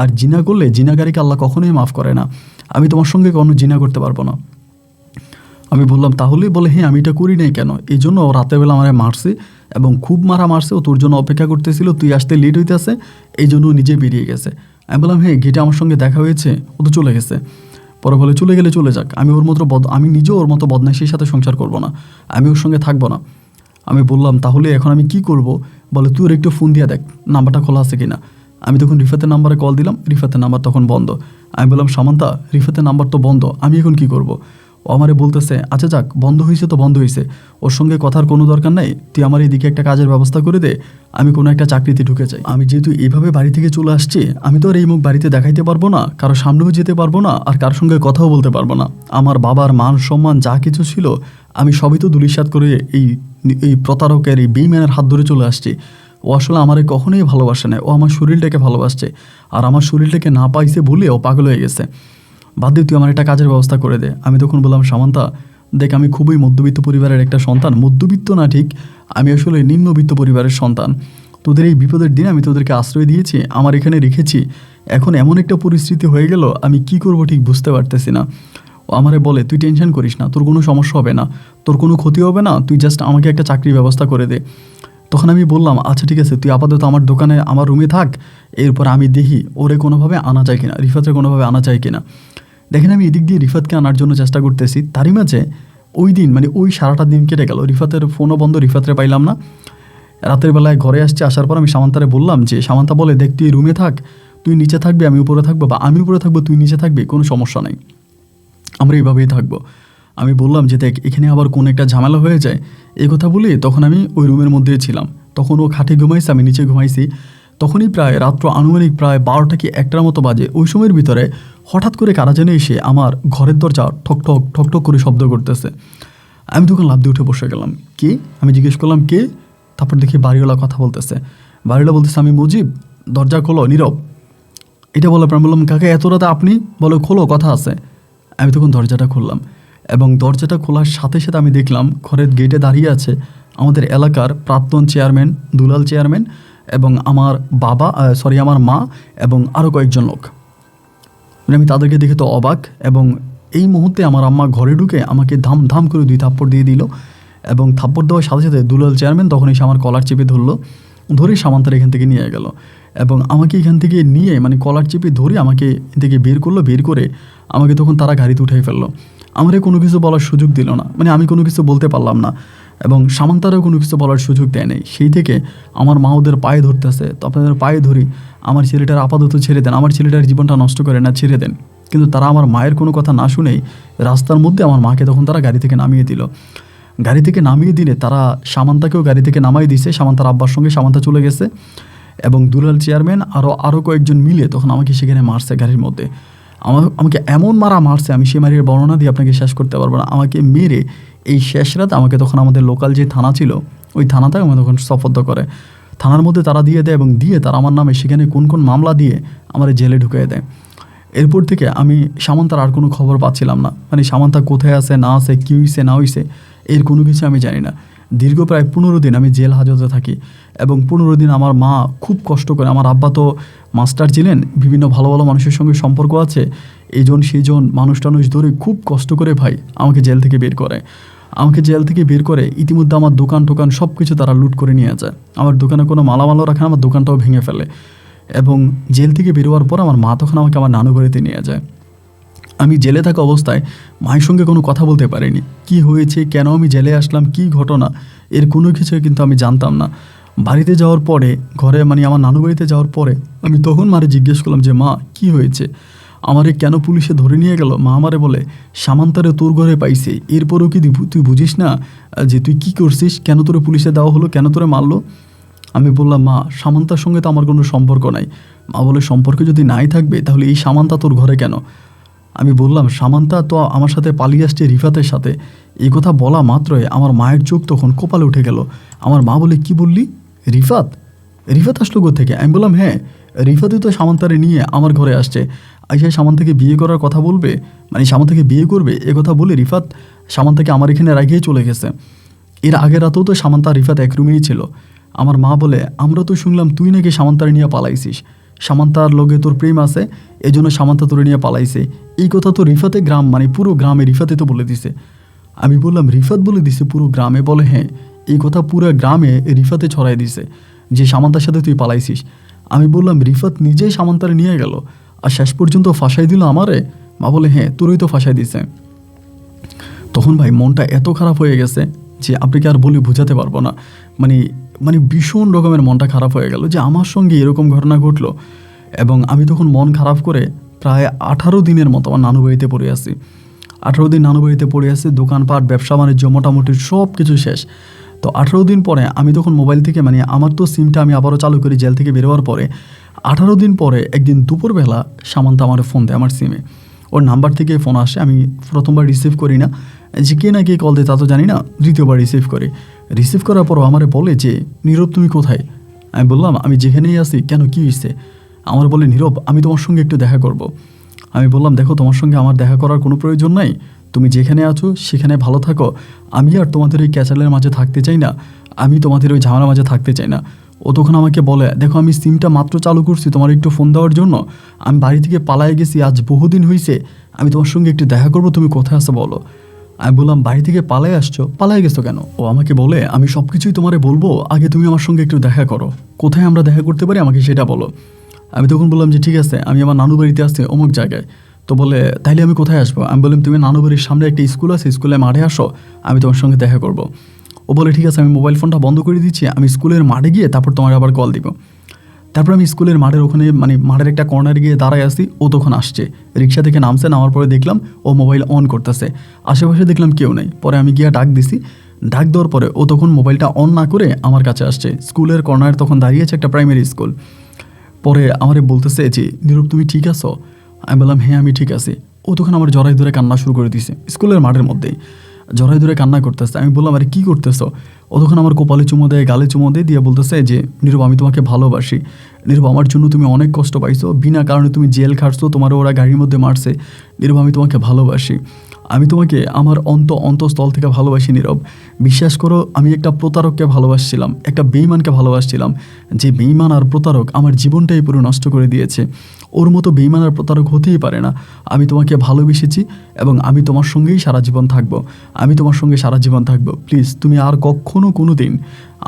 আর জিনা করলে জিনাকারীকে আল্লাহ কখনোই মাফ করে না, আমি তোমার সঙ্গে কোনো জিনা করতে পারবো না। আমি বললাম তাহলে? বলে হ্যাঁ, আমি এটা করি নাই কেন, এই জন্য ও রাতেরবেলা আমারে মারছে এবং খুব মারা মারছে, ও তোর জন্য অপেক্ষা করতেছিল, তুই আসতে লেট হইতেছে, এই জন্য ও নিজে বেরিয়ে গেছে। আমি বললাম হ্যাঁ, গেটে আমার সঙ্গে দেখা হয়েছে, ও তো চলে গেছে। পরে বলে চলে গেলে চলে যাক, আমি ওর মতো আমি নিজেও ওর মতো বদমাইশির সাথে সংসার করব না, আমি ওর সঙ্গে থাকবো না। আমি বললাম তাহলে এখন আমি কি করব? বলে তুই ওর একটু ফোন দিয়ে দেখ নাম্বারটা খোলা আছে কিনা। আমি তখন রিফাতের নাম্বারে কল দিলাম, রিফাতের নাম্বার তখন বন্ধ। আমি বললাম সামান্তা, রিফাতের নাম্বার তো বন্ধ, আমি এখন কি করব? ও আমারে বলতেছে আচ্ছা যাক, বন্ধ হয়েছে তো বন্ধ হয়েছে, ওর সঙ্গে কথার কোনো দরকার নাই, তুই আমার এইদিকে একটা কাজের ব্যবস্থা করে দে, আমি কোনো একটা চাকরিতে ঢুকে যাই। আমি যেহেতু এইভাবে বাড়ি থেকে চলে আসছি, আমি তো আর এই মুখ বাড়িতে দেখাইতে পারবো না, কারো সামনেও যেতে পারবো না, আর কারোর সঙ্গে কথাও বলতে পারবো না। আমার বাবার মান সম্মান যা কিছু ছিল আমি সবই তো ধূলিসাৎ করে এই এই প্রতারকের, এই বেইম্যানের হাত ধরে চলে আসছি। ও আসলে আমারে কখনোই ভালোবাসে না, ও আমার শরীরটাকে ভালোবাসছে, আর আমার শরীরটাকে না পাইছে বলে ও পাগল হয়ে গেছে। বাদ দিয়ে তুই আমার একটা কাজের ব্যবস্থা করে দে। আমি তখন বললাম সামান্তা দেখ, আমি খুবই মধ্যবিত্ত পরিবারের একটা সন্তান, মধ্যবিত্ত না ঠিক, আমি আসলে নিম্নবিত্ত পরিবারের সন্তান। তোদের এই বিপদের দিনে আমি তোদেরকে আশ্রয় দিয়েছি, আমার এখানে রেখেছি, এখন এমন একটা পরিস্থিতি হয়ে গেল আমি কি করব ঠিক বুঝতে পারতেছি না। ও আমারে বলে তুই টেনশন করিস না, তোর কোনো সমস্যা হবে না, তোর কোনো ক্ষতি হবে না, তুই জাস্ট আমাকে একটা চাকরির ব্যবস্থা করে দে। তখন আমি বললাম আচ্ছা ঠিক আছে, তুই আপাতত আমার দোকানে আমার রুমে থাক, এরপর আমি দেখি ওরে কোনোভাবে আনা যায় কিনা, রিফাতরে কোনোভাবে আনা যায় কিনা। দেখেন আমি এদিক দিয়ে রিফাতকে আনার জন্য চেষ্টা করতেছি, তারই মাঝে ওই দিন মানে ওই সারাটা দিন কেটে গেল, রিফাতের ফোনও বন্ধ, রিফাতরে পাইলাম না। রাতের বেলায় ঘরে আসছি, আসার পর আমি সামান্তারে বললাম যে সামান্তা বলে দেখ তুই রুমে থাক, তুই নিচে থাকবি আমি উপরে থাকবো, বা আমি উপরে থাকবো তুই নিচে থাকবি, কোনো সমস্যা নেই, আমরা এইভাবেই থাকবো। আমি বললাম যে দেখ এখানে আবার কোন একটা ঝামেলা হয়ে যায়, এই কথা বলি তখন আমি ওই রুমের মধ্যেই ছিলাম। তখন ও খাটে ঘুমাইছে, আমি নিচে ঘুমাইছি। তখনই প্রায় রাত্র আনুমানিক প্রায় 12টা কি 1টার মতো বাজে। ওই সময়ের ভিতরে হঠাৎ করে কারা যেন এসে আমার ঘরের দরজা ঠক ঠক ঠক ঠক করে শব্দ করতেছে। আমি তখন লাফ দিয়ে উঠে বসে গেলাম, কে? আমি জিজ্ঞেস করলাম কে? তারপর দেখি বাড়িওয়ালা কথা বলতেছে, বাড়িওয়ালা বলতেছে আমি মুজিব, দরজা খোলো। নীরব। এটা বলার পর বললাম কাকা এত রাতে আপনি? বলো খোলো, কথা আছে। আমি তখন দরজাটা খুললাম এবং দরজাটা খোলার সাথে সাথে আমি দেখলাম ঘরের গেটে দাঁড়িয়ে আছে আমাদের এলাকার প্রাক্তন চেয়ারম্যান দুলাল চেয়ারম্যান এবং আমার বাবা আমার মা এবং আরও কয়েকজন লোক। মানে আমি তাদেরকে দেখে তো অবাক, এবং এই মুহূর্তে আমার আম্মা ঘরে ঢুকে আমাকে ধাম ধাম করে 2 থাপ্পড় দিয়ে দিল, এবং থাপ্পড় দেওয়ার সাথে সাথে দুলাল চেয়ারম্যান তখন এসে আমার কলার চেপে ধরলো, ধরে সামান্তার এখান থেকে নিয়ে গেল এবং আমাকে এখান থেকে নিয়ে মানে কলার চেপে ধরে আমাকে এখান থেকে বের করলো। বের করে আমাকে তখন তারা গাড়িতে উঠাই ফেললো। আমারে কোনো কিছু বলার সুযোগ দিল না, মানে আমি কোনো কিছু বলতে পারলাম না এবং সামান্তারও কোনো কিছু বলার সুযোগ দেয় নাই। সেই থেকে আমার মা ওদের পায়ে ধরতেছে, তো আপনাদের পায়ে ধরি আমার ছেলেটার আপাতত ছেড়ে দেন, আমার ছেলেটার জীবনটা নষ্ট করে না, ছেড়ে দেন। কিন্তু তারা আমার মায়ের কোনো কথা না শুনেই রাস্তার মধ্যে আমার মাকে তখন তারা গাড়ি থেকে নামিয়ে দিল। গাড়ি থেকে নামিয়ে দিলে তারা সামান্তাকেও গাড়ি থেকে নামাই দিয়েছে, সামান্তার আব্বার সঙ্গে সামান্তা চলে গেছে এবং দুলাল চেয়ারম্যান আরও কয়েকজন মিলে তখন আমাকে সেখানে মারছে গাড়ির মধ্যে। আমাকে এমন মারা মারছে, আমি সে মারির বর্ণনা দিয়ে আপনাকে শেষ করতে পারবো না। আমাকে মেরে এই শেষ রাত আমাকে তখন আমাদের লোকাল যে থানা ছিল ওই থানাতে আমাকে তখন সোপর্দ করে, থানার মধ্যে তারা দিয়ে দেয় এবং দিয়ে তারা আমার নামে সেখানে কোন কোন মামলা দিয়ে আমার জেলে ঢুকিয়ে দেয়। এরপর থেকে আমি সামান্তার আর কোনো খবর পাচ্ছিলাম না, মানে সামান্তা কোথায় আছে না আছে, কী হইছে না হইছে এর কোনো কিছু আমি জানি না। দীর্ঘ প্রায় 15 দিন আমি জেল হাজতে থাকি এবং 15 দিন আমার মা খুব কষ্ট করে, আমার আব্বা তো মাস্টার ছিলেন, বিভিন্ন ভালো ভালো মানুষের সঙ্গে সম্পর্ক আছে, এইজন সেইজন মানুষ টানুষ ধরে খুব কষ্ট করে ভাই আমাকে জেল থেকে বের করে। আমাকে জেল থেকে বের করে ইতিমধ্যে আমার দোকান টোকান সব কিছু তারা লুট করে নিয়ে যায়, আমার দোকানে কোনো মালামালও রাখে না, আমার দোকানটাও ভেঙে ফেলে। এবং জেল থেকে বেরোয়ার পর আমার মা তখন আমাকে আমার নানু বাড়িতে নিয়ে যায়। আমি জেলে থাকা অবস্থায় মায়ের সঙ্গে কোনো কথা বলতে পারিনি, কি হয়েছে, কেন আমি জেলে আসলাম, কি ঘটনা, এর কোনো কিছু কিন্তু আমি জানতাম না। বাড়িতে যাওয়ার পরে ঘরে মানে আমার নানু বাড়িতে যাওয়ার পরে আমি তখন মারে জিজ্ঞেস করলাম যে মা কি হয়েছে, আমারে কেন পুলিশে ধরে নিয়ে গেল? মা আমারে বলে সামান্তারে তোর ঘরে পাইছে, এরপরও কি তুই বুঝিস না যে তুই কি করছিস, কেন তোরে পুলিশে দেওয়া হলো, কেন তোরে মারলো? আমি বললাম মা সামান্তার সঙ্গে তো আমার কোনো সম্পর্ক নাই। মা বলে সম্পর্ক যদি নাই থাকবে তাহলে এই সামান্তা তোর ঘরে কেন? আমি বললাম সামান্তা তো আমার সাথে পালিয়ে আসছে রিফাতের সাথে। এই কথা বলা মাত্রই আমার মায়ের চোখ তখন কপালে উঠে গেল। আমার মা বলে কি বললি, রিফাত? রিফাত আসলো কোত্থেকে? আমি বললাম হ্যাঁ, রিফাতই তো সামান্তারে নিয়ে আমার ঘরে আসছে, আইসা সামান্তাকে বিয়ে করার কথা বলবে, মানে সামান্তাকে বিয়ে করবে এ কথা বলে রিফাত সামান্তাকে আমার এখানে রাখিয়ে চলে গেছে। এর আগের রাতেও তো সামান্তা রিফাত এক রুমেই ছিল। আমার মা বলে আমরা তো শুনলাম তুই নাকি সামান্তারে নিয়ে পালাইছিস, সামান্তার লগে তোর প্রেম আছে এই জন্য সামান্তা তোরে নিয়ে পালাইছে, এই কথা তো রিফাতে গ্রাম মানে পুরো গ্রামে রিফাতে তো বলে দিছে। আমি বললাম রিফাত বলে দিছে পুরো গ্রামে? বলে হ্যাঁ, এই কথা পুরো গ্রামে রিফাতে ছড়াই দিছে যে সামান্তার সাথে তুই পালাইছিস। আমি বললাম রিফাত নিজেই সামান্তারে নিয়ে গেল আর শেষ পর্যন্ত ফাঁসাই দিল আমারে? মা বলে হ্যাঁ, তোরই তো ফাঁসাই দিছে। তখন ভাই মনটা এত খারাপ হয়ে গেছে যে আপনাকে আর বলে বোঝাতে পারবো না। মানে মানে ভীষণ রকমের মনটা খারাপ হয়ে গেল যে আমার সঙ্গে এরকম ঘটনা ঘটলো। এবং আমি তখন মন খারাপ করে প্রায় 18 দিনের মতো আমার নানু বাড়িতে পড়ে আসি। 18 দিন নানু বাড়িতে পড়ে আসি, দোকানপাট ব্যবসা বাণিজ্য মোটামুটি সব কিছু শেষ। তো 18 দিন পরে আমি তখন মোবাইল থেকে মানে আমার তো সিমটা আমি আবারও চালু করি জেল থেকে বেরোবার পরে। 18 দিন পরে একদিন দুপুরবেলা সামান্তা আমার ফোন দেয় আমার সিমে। ওর নাম্বার থেকে ফোন আসে, আমি প্রথমবার রিসিভ করি না, যে কে না কে কল দেয় তা তো জানি না। দ্বিতীয়বার রিসিভ করি, রিসিভ করার পরও আমারে বলে যে নীরব তুমি কোথায়? আমি বললাম আমি যেখানেই আছি। কেন, কী হয়েছে? আমার বলে নীরব আমি তোমার সঙ্গে একটু দেখা করব। আমি বললাম দেখো তোমার সঙ্গে আমার দেখা করার কোনো প্রয়োজন নাই, তুমি যেখানে আছো সেখানে ভালো থাকো। আমি আর তোমাদের ওই ক্যাচালের মাঝে থাকতে চাই না, আমি তোমাদের ওই ঝামেলার মাঝে থাকতে চাই না। ও তখন আমাকে বলে দেখো আমি সিমটা মাত্র চালু করছি তোমার একটু ফোন দেওয়ার জন্য, আমি বাড়ি থেকে পালায়ে গেছি, আজ বহুদিন হয়েছে, আমি তোমার সঙ্গে একটু দেখা করবো, তুমি কোথায় আছো বলো। আমি বললাম বাড়ি থেকে পালাই আসছো, পালাই গেছো কেন? ও আমাকে বলে আমি সব কিছুই তোমারে বলবো, আগে তুমি আমার সঙ্গে একটু দেখা করো, কোথায় আমরা দেখা করতে পারি আমাকে সেটা বলো। আমি তখন বললাম যে ঠিক আছে আমি আমার নানু বাড়িতে আসছি অমুক জায়গায়। তো বলে তাইলে আমি কোথায় আসবো? আমি বললাম তুমি নানু বাড়ির সামনে একটা স্কুল আছে, স্কুলে মাঠে আসো, আমি তোমার সঙ্গে দেখা করব। ও বলে ঠিক আছে, আমি মোবাইল ফোনটা বন্ধ করে দিচ্ছি, আমি স্কুলের মাঠে গিয়ে তারপর তোমাকে আবার কল দিব। তারপর আমি স্কুলের মাঠের ওখানে মানে মাঠের একটা কর্নারে গিয়ে দাঁড়ায় আসি। ও তখন আসছে, রিক্সা থেকে নামছে, নামার পরে দেখলাম ও মোবাইল অন করতেছে, আশেপাশে দেখলাম কেউ নেই। পরে আমি গিয়ে ডাক দিছি, ডাক দেওয়ার পরে ও তখন মোবাইলটা অন না করে আমার কাছে আসছে। স্কুলের কর্নারে তখন দাঁড়িয়েছে একটা প্রাইমারি স্কুল। পরে আমারে বলতেছে যে নীরব তুমি ঠিক আছো? আমি বললাম হ্যাঁ আমি ঠিক আছি। ও তখন আমার জড়াই ধরে কান্না শুরু করে দিয়েছে, স্কুলের মাঠের মধ্যেই জড়াই ধরে কান্না করতেছে। আমি বললাম আরে কী করতেছো? ও তখন আমার কপালে চুমো দেয়, গালে চুমো দিয়ে বলতেছে যে নীরব আমি তোমাকে ভালোবাসি, নীরব আমার জন্য তুমি অনেক কষ্ট পাইছো, বিনা কারণে তুমি জেল খাটছো, তোমার ওরা গাড়ির মধ্যে মারছে, নীরব আমি তোমাকে ভালোবাসি, আমি তোমাকে আমার অন্তঃস্থল থেকে ভালোবাসি নীরব। বিশ্বাস করো আমি একটা প্রতারককে ভালোবাসছিলাম, একটা বেঈমানকে ভালোবাসছিলাম, যে বেঈমান আর প্রতারক আমার জীবনটাই পুরো নষ্ট করে দিয়েছে। ওর মতো বেঈমান আর প্রতারক হতেই পারে না। আমি তোমাকে ভালোবেসেছি এবং আমি তোমার সঙ্গেই সারা জীবন থাকবো, আমি তোমার সঙ্গে সারা জীবন থাকবো। প্লিজ তুমি আর কখনো কোনো দিন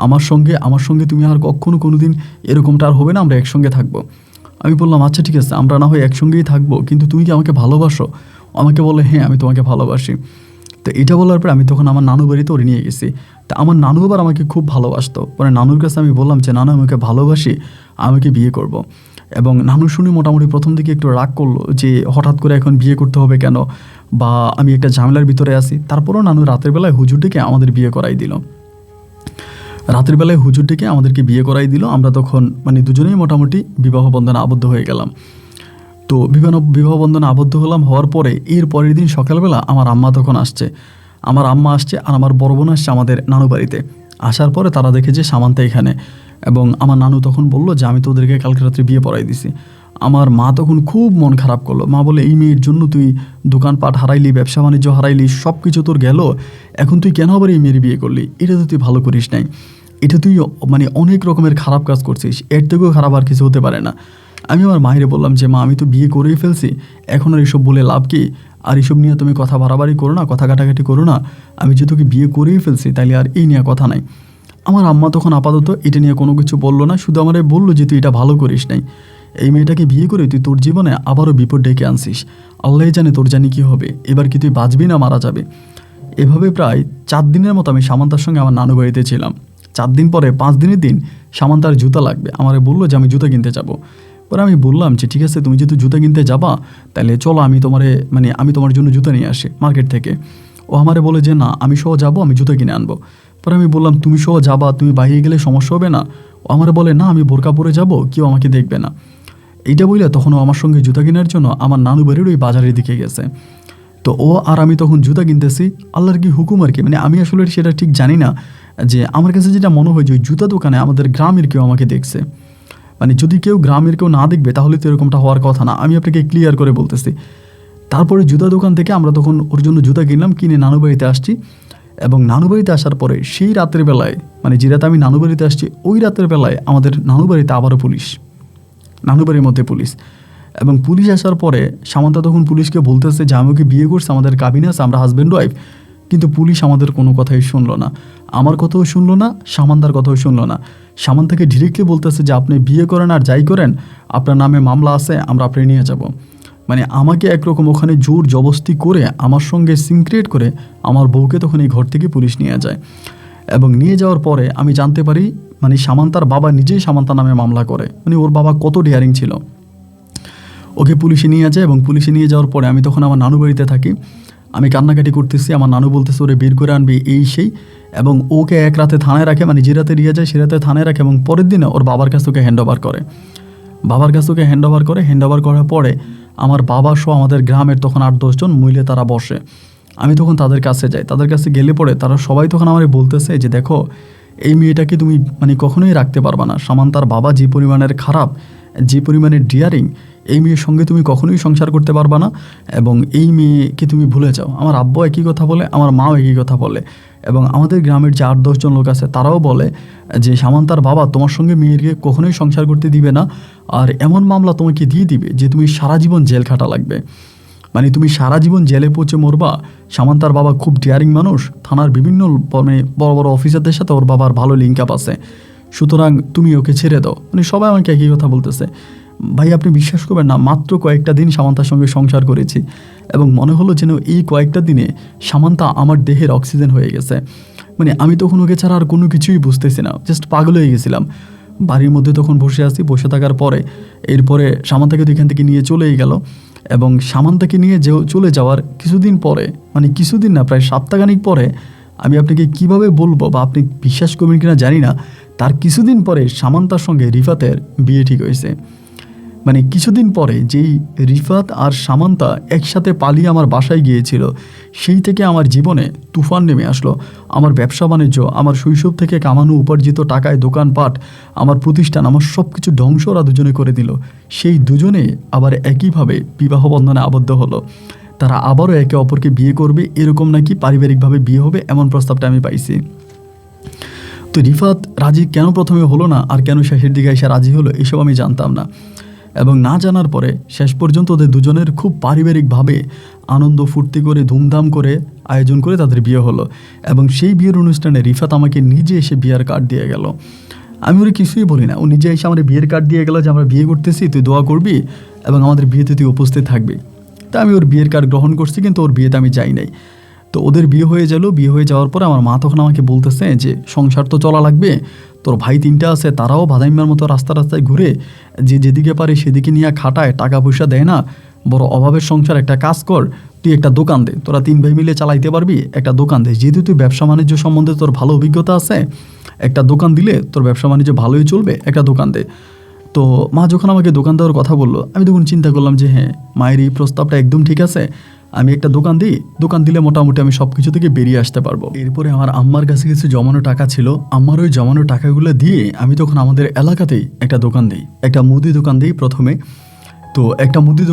আমার সঙ্গে তুমি আর কখনো কোনো দিন এরকমটা আর হবে না, আমরা একসঙ্গে থাকবো। আমি বললাম আচ্ছা ঠিক আছে আমরা না হয় একসঙ্গেই থাকবো, কিন্তু তুমি কি আমাকে ভালোবাসো? আমাকে বলে হ্যাঁ আমি তোমাকে ভালোবাসি। তো এটা বলার পর আমি তখন আমার নানু বাড়িতে ওরে নিয়ে গেছি। তা আমার নানু আবার আমাকে খুব ভালোবাসতো। পরে নানুর কাছে আমি বললাম যে নানু আমাকে ভালোবাসি, আমাকে বিয়ে করব। এবং নানু শুনে মোটামুটি প্রথম দিকে একটু রাগ করলো যে হঠাৎ করে এখন বিয়ে করতে হবে কেন, বা আমি একটা ঝামেলার ভিতরে আছি। তারপরও নানু রাতের বেলায় হুজুর ডেকে আমাদের বিয়ে করাই দিল। রাতের বেলায় হুজুর ডেকে আমাদেরকে বিয়ে করাই দিল। আমরা তখন মানে দুজনেই মোটামুটি বিবাহ বন্ধনে আবদ্ধ হয়ে গেলাম। তো বিবাহ বন্ধনে আবদ্ধ হওয়ার পরে এর পরের দিন সকালবেলা আমার আম্মা তখন আসছে, আমার আম্মা আসছে আর আমার বড় বোন আসছে আমাদের নানু বাড়িতে। আসার পরে তারা দেখে যে সামান্তা এখানে, এবং আমার নানু তখন বললো যে আমি তোদেরকে কালকে রাত্রে বিয়ে পড়াই দিছি। আমার মা তখন খুব মন খারাপ করলো। মা বলে এই মেয়ের জন্য তুই দোকানপাট হারাইলি, ব্যবসা বাণিজ্য হারাইলি, সব কিছু তোর গেল, এখন তুই কেন আবার এই মেয়ের বিয়ে করলি? এটা তো তুই ভালো করিস নাই, এটা তুই মানে অনেক রকমের খারাপ কাজ করছিস, এর থেকেও খারাপ আর কিছু হতে পারে না। আমি আমার মায়েরে বললাম যে মা আমি তো বিয়ে করেই ফেলছি, এখন আর এসব বলে লাভ কি? আর এসব নিয়ে তুমি কথা বাড়াবাড়ি করো না, কথা কাটাকাটি করো না, আমি যে তোকে বিয়ে করেই ফেলছি তাইলে আর এই নিয়ে কথা নাই। আমার আম্মা তখন আপাতত এটা নিয়ে কোনো কিছু বললো না, শুধু আমারে বললো যে তুই এটা ভালো করিস নাই, এই মেয়েটাকে বিয়ে করে তুই তোর জীবনে আবারও বিপদ ডেকে আনছিস, আল্লাহ জানে তোর জানি কী হবে, এবার কি তুই বাঁচবি না মারা যাবে। এভাবে প্রায় 4 দিনের মতো আমি সামান্তার সঙ্গে আমার নানু বাড়িতে ছিলাম। 4 দিন পরে 5 দিনের দিন সামান্তার জুতা লাগবে, আমারে বললো যে আমি জুতা কিনতে যাব। পরে আমি বললাম যে ঠিক আছে তুমি যেহেতু জুতা কিনতে যাবা তাহলে চলো আমি তোমার জন্য জুতা নিয়ে আসি মার্কেট থেকে। ও আমারে বলে যে না আমি সহ যাবো, আমি জুতা কিনে আনবো। পরে আমি বললাম তুমি সহ যাবা, তুমি বাইরে গেলে সমস্যা হবে না? ও আমারে বলে না আমি বোরকা পরে যাব, কেউ আমাকে দেখবে না। এইটা বললে তখন ও আমার সঙ্গে জুতা কেনার জন্য আমার নানু বাড়ির ওই বাজারের দিকে গেছে। তো ও আর আমি তখন জুতা কিনতেছি, আল্লাহর কি হুকুম আর কি, মানে আমি আসলে সেটা ঠিক জানি না, যে আমার কাছে যেটা মনে হয় যে ওই জুতা দোকানে আমাদের গ্রামের কেউ আমাকে দেখছে। মানে যদি কেউ গ্রামের কেউ না দেখবে তাহলে তো এরকমটা হওয়ার কথা না, আমি আপনাকে ক্লিয়ার করে বলতেছি। তারপরে জুতা দোকান থেকে আমরা তখন ওর জন্য জুতা কিনলাম, কিনে নানু বাড়িতে আসছি। এবং নানু বাড়িতে আসার পরে সেই রাতের বেলায়, মানে যে রাতে আমি নানু বাড়িতে আসছি ওই রাতের বেলায় আমাদের নানু বাড়িতে আবারও পুলিশ, নানু বাড়ির মধ্যে পুলিশ। এবং পুলিশ আসার পরে সামান্তা তখন পুলিশকে বলতেছে যে আমি ওকে বিয়ে করছি, আমাদের কাবিন আছে, আমরা হাজব্যান্ড ওয়াইফ, কিন্তু পুলিশ আমাদের কোনো কথাই শুনলো না, আমার কথাও শুনলো না, সামান্তার কথাও শুনলো না। সামান্তাকে ডিরেক্টলি বলতেছে যে আপনি বিয়ে করেন আর যাই করেন, আপনার নামে মামলা আছে, আমরা আপনি নিয়ে যাব। মানে আমাকে একরকম ওখানে জোর জবস্তি করে আমার সঙ্গে সিনক্রিয়েট করে আমার বউকে তখন এই ঘর থেকে পুলিশ নিয়ে যায়। এবং নিয়ে যাওয়ার পরে আমি জানতে পারি মানে সামান্তার বাবা নিজেই সামান্তার নামে মামলা করে। মানে ওর বাবা কত ডেয়ারিং ছিল। ওকে পুলিশে নিয়ে যায় এবং পুলিশে নিয়ে যাওয়ার পরে আমি তখন আমার নানু বাড়িতে থাকি। আমি কান্নাকাটি করতেছি, আমার নানু বলতেছে ওরে বের করে আনবি এই সেই, এবং ওকে এক রাতে থানায় রাখে, মানে যে রাতে নিয়ে যায় সে রাতে থানায় রাখে এবং পরের দিনে ওর বাবার কাছে ওকে হ্যান্ড ওভার করে। হ্যান্ড ওভার করার পরে আমার বাবা সহ আমাদের গ্রামের তখন 8-10 জন মহিলা তারা বসে। আমি তখন তাদের কাছে যাই, তাদের কাছে গেলে পরে তারা সবাই তখন আমার বলতেছে যে দেখো এই মেয়েটাকে তুমি মানে কখনোই রাখতে পারবা না। সামান্তার বাবা যে পরিমাণের খারাপ, যে পরিমাণের ডিয়ারিং, এই মেয়ের সঙ্গে তুমি কখনোই সংসার করতে পারবা না এবং এই মেয়েকে তুমি ভুলে যাও। আমার আব্বু একই কথা বলে, আমার মাও একই কথা বলে এবং আমাদের গ্রামের যে 8-10 জন লোক আছে তারাও বলে যে সামান্তার বাবা তোমার সঙ্গে মেয়েকে কখনোই সংসার করতে দিবে না, আর এমন মামলা তোমাকে দিয়ে দিবে যে তুমি সারা জীবন জেল খাটা লাগবে, মানে তুমি সারা জীবন জেলে পচে মরবা। সামান্তার বাবা খুব ডিয়ারিং মানুষ, থানার বিভিন্ন মানে বড় বড় অফিসারদের সাথে ওর বাবার ভালো লিঙ্ক আপ আছে, সুতরাং তুমি ওকে ছেড়ে দাও। মানে সবাই আমাকে একই কথা বলতেছে। ভাই আপনি বিশ্বাস করবেন না, মাত্র কয়েকটা দিন সামান্তার সঙ্গে সংসার করেছি এবং মনে হলো যেন এই কয়েকটা দিনে সামান্তা আমার দেহের অক্সিজেন হয়ে গেছে। মানে আমি তখন ওকে ছাড়া আর কোনো কিছুই বুঝতেছি না, জাস্ট পাগল হয়ে গেছিলাম। বাড়ির মধ্যে তখন বসে থাকার পরে এরপরে সামান্তাকে তো এখান থেকে নিয়ে চলেই গেল এবং সামান্তাকে নিয়ে চলে যাওয়ার কিছুদিন পরে, মানে কিছুদিন না প্রায় সপ্তাহখানিক পরে, আমি আপনাকে কিভাবে বলবো বা আপনি বিশ্বাস করবেন কিনা জানি না, তার কিছুদিন পরে সামান্তার সঙ্গে রিফাতের বিয়ে ঠিক হয়েছে। মানে কিছুদিন পরে যেই রিফাত আর সামান্তা একসাথে পালিয়ে আমার বাসায় গিয়েছিল, সেই থেকে আমার জীবনে তুফান নেমে আসলো। আমার ব্যবসা বাণিজ্য, আমার শৈশব থেকে কামানো উপার্জিত টাকায় দোকানপাট, আমার প্রতিষ্ঠান, আমার সব কিছু ধ্বংস ওরা দুজনে করে দিল। সেই দুজনে আবার একইভাবে বিবাহ বন্ধনে আবদ্ধ হলো। তারা আবারও একে অপরকে বিয়ে করবে, এরকম নাকি পারিবারিকভাবে বিয়ে হবে, এমন প্রস্তাবটা আমি পাইছি। তো রিফাত রাজি কেন প্রথমে হলো না আর কেন শেষের দিকে এসে রাজি হলো, এসব আমি জানতাম না। এবং না জানার পরে শেষ পর্যন্ত ওদের দুজনের খুব পারিবারিকভাবে আনন্দ ফুর্তি করে ধুমধাম করে আয়োজন করে তাদের বিয়ে হলো এবং সেই বিয়ের অনুষ্ঠানে রিফাত আমাকে নিজে এসে বিয়ের কার্ড দিয়ে গেল। আমি ওর কিছুই বলি না, ও নিজে এসে আমার বিয়ের কার্ড দিয়ে গেল যে আমরা বিয়ে করতেছি, তুই দোয়া করবি এবং আমাদের বিয়েতে তুই উপস্থিত থাকবি। তা আমি ওর বিয়ের কার্ড গ্রহণ করছি, কিন্তু ওর বিয়েতে আমি যাই নাই। তো ওদের বিয়ে হয়ে যাওয়ার পরে আমার মা তখন আমাকে বলতেছে যে সংসার তো চলা লাগবে, তোর ভাই 3টা আছে, তারাও বাদাইম্মার মতো রাস্তায় ঘুরে, যে যেদিকে পারে সেদিকে নিয়ে খাটায়, টাকা পয়সা দেয় না, বড় অভাবের সংসার। একটা কাজ কর, তুই একটা দোকান দে, তোরা 3 ভাই মিলে চালাইতে পারবি, একটা দোকান দে, যেহেতু তুই ব্যবসা বাণিজ্য সম্বন্ধে তোর ভালো অভিজ্ঞতা আছে, একটা দোকান দিলে তোর ব্যবসা বাণিজ্য ভালোই চলবে, একটা দোকান দে। তো মা যখন আমাকে দোকান দেওয়ার কথা বললো, আমি তখন চিন্তা করলাম যে হ্যাঁ, মায়ের এই প্রস্তাবটা একদম ঠিক আছে, আমি একটা দোকান দিলে মোটামুটি আমি সব কিছু থেকে বেরিয়ে আসতে পারবো। এরপরে আমার আম্মার কাছে কিছু জমানো টাকা ছিল, আম্মার ওই জমানো টাকাগুলো দিয়ে আমি তখন আমাদের এলাকাতেই একটা দোকান দিই, একটা মুদি দোকান দিই প্রথমে। তো একটা মুদি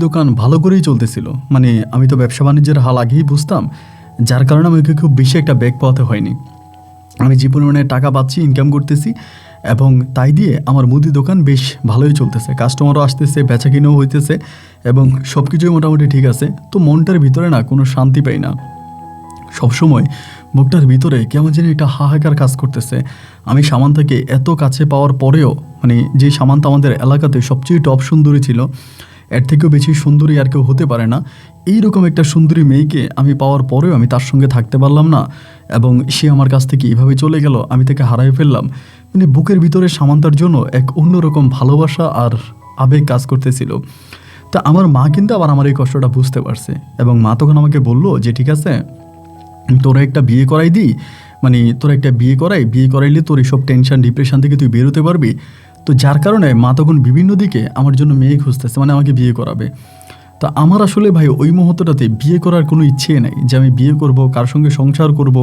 দোকান ভালো করেই চলতেছিল, মানে আমি তো ব্যবসা বাণিজ্যের হাল আগেই বুঝতাম, যার কারণে আমাকে খুব বেশি একটা ব্যাগ পাওয়াতে হয়নি। আমি যে পরিমাণে টাকা পাচ্ছি, ইনকাম করতেছি, এবং তাই দিয়ে আমার মুদি দোকান বেশ ভালোই চলতেছে, কাস্টমারও আসতেছে, বেচা কিনেও হইতেছে এবং সব কিছুই মোটামুটি ঠিক আছে। তো মনটার ভিতরে না কোনো শান্তি পাই না, সবসময় বুকটার ভিতরে কেমন যেন একটা হাহাকার কাজ করতেছে। আমি সামান্তাকে এত কাছে পাওয়ার পরেও, মানে যে সামান্তা আমাদের এলাকাতে সবচেয়ে টপ সুন্দরী ছিল, এর থেকেও বেশি সুন্দরী আর কেউ হতে পারে না, এইরকম একটা সুন্দরী মেয়েকে আমি পাওয়ার পরেও আমি তার সঙ্গে থাকতে পারলাম না এবং সে আমার কাছ থেকে এভাবে চলে গেল, আমি তাকে হারাই ফেললাম। মানে বুকের ভিতরে সামান্তার জন্য এক অন্যরকম ভালোবাসা আর আবেগ কাজ করতেছিল। তা আমার মা কিন্তু আবার আমার এই কষ্টটা বুঝতে পারছে এবং মা তখন আমাকে বললো যে ঠিক আছে, তোরা একটা বিয়ে করাই দিই, মানে তোরা একটা বিয়ে করাইলে তোর এইসব টেনশন ডিপ্রেশন থেকে তুই বেরোতে পারবি। তো যার কারণে মা তখন বিভিন্ন দিকে আমার জন্য মেয়ে খুঁজতেছে, মানে আমাকে বিয়ে করাবে। তা আমার আসলে ভাই ওই মুহূর্তটাতে বিয়ে করার কোনো ইচ্ছে নেই যে আমি বিয়ে করব, কার সঙ্গে সংসার করব,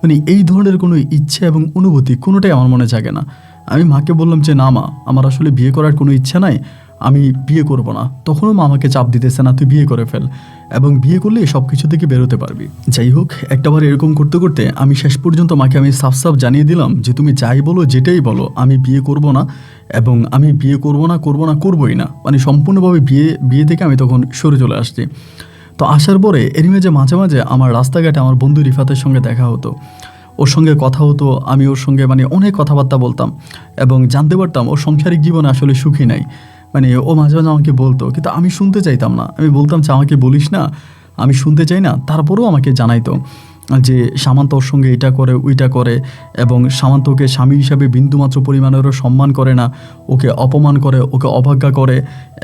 মানে এই ধরনের কোনো ইচ্ছে এবং অনুভূতি কোনোটাই আমার মনে জাগে না। আমি মাকে বললাম যে না মা, আমার আসলে বিয়ে করার কোনো ইচ্ছা নাই, আমি বিয়ে করব না। তখনও মা আমাকে চাপ দিতেছে, না তুই বিয়ে করে ফেল এবং বিয়ে করলে সব কিছু থেকে বেরোতে পারবি। যাই হোক, একটাবার এরকম করতে করতে আমি শেষ পর্যন্ত মাকে আমি সাফ জানিয়ে দিলাম যে তুমি যাই বলো, যেটাই বলো, আমি বিয়ে করব না এবং আমি বিয়ে করবই না, মানে সম্পূর্ণভাবে বিয়ে থেকে আমি তখন সরে চলে আসছি। তো তো আসার পরে এরই মাঝে মাঝে মাঝে আমার রাস্তাঘাটে আমার বন্ধু রিফাতের সঙ্গে দেখা হতো, ওর সঙ্গে কথা হতো, আমি ওর সঙ্গে মানে অনেক কথাবার্তা বলতাম এবং জানতে পারতাম ওর সাংসারিক জীবনে আসলে সুখী নাই। মানে ও মাঝে মাঝে আমাকে বলতো, কিন্তু আমি শুনতে চাইতাম না। আমি বলতাম যে আমাকে বলিস না, আমি শুনতে চাই না। তারপরেও আমাকে জানাইতো যে সামান্ত ওর সঙ্গে এটা করে ওইটা করে, এবং সামান্তকে স্বামী হিসাবে বিন্দুমাত্র পরিমাণেরও সম্মান করে না, ওকে অপমান করে, ওকে অবজ্ঞা করে,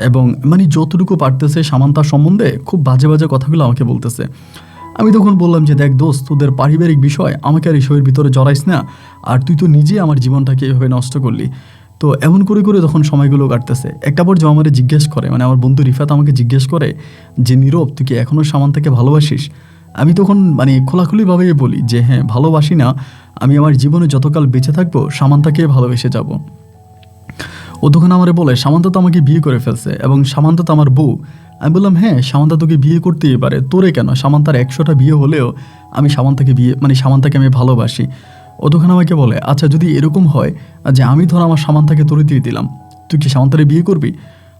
এবং মানে যতটুকু পারতেছে সামান্তার সম্বন্ধে খুব বাজে বাজে কথাগুলো আমাকে বলতেছে। আমি তখন বললাম যে দেখ দোস্ত, তোদের পারিবারিক বিষয় আমাকে আর এসবের ভিতরে জড়াইস না, আর তুই তো নিজেই আমার জীবনটাকে এভাবে নষ্ট করলি। তো এমন করে করে তখন সময়গুলো কাটতেছে। একটা পর্যায়ে আমাকে জিজ্ঞেস করে, মানে আমার বন্ধু রিফাত আমাকে জিজ্ঞেস করে যে নীরব, তুই কি এখনও সামান্তাকে ভালোবাসিস? আমি তখন মানে খোলাখুলিভাবে বলি যে হ্যাঁ, ভালোবাসি না, আমি আমার জীবনে যতকাল বেঁচে থাকবো সামান্তাকে ভালোবেসে যাব। ও তখন আমারে বলে সামান্তা তো আমাকে বিয়ে করে ফেলছে এবং সামান্তা তো আমার বউ। আমি বললাম হ্যাঁ, সামান্তা তোকে বিয়ে করতেই পারে, তোরে কেন? সামান্তার 100টা বিয়ে হলেও আমি সামান্তাকে আমি ভালোবাসি। ও তখন আমাকে বলে আচ্ছা, যদি এরকম হয় যে আমি ধর আমার সামান্তাকে তোরে দিয়ে দিলাম, তুই কি সামান্তারে বিয়ে করবি?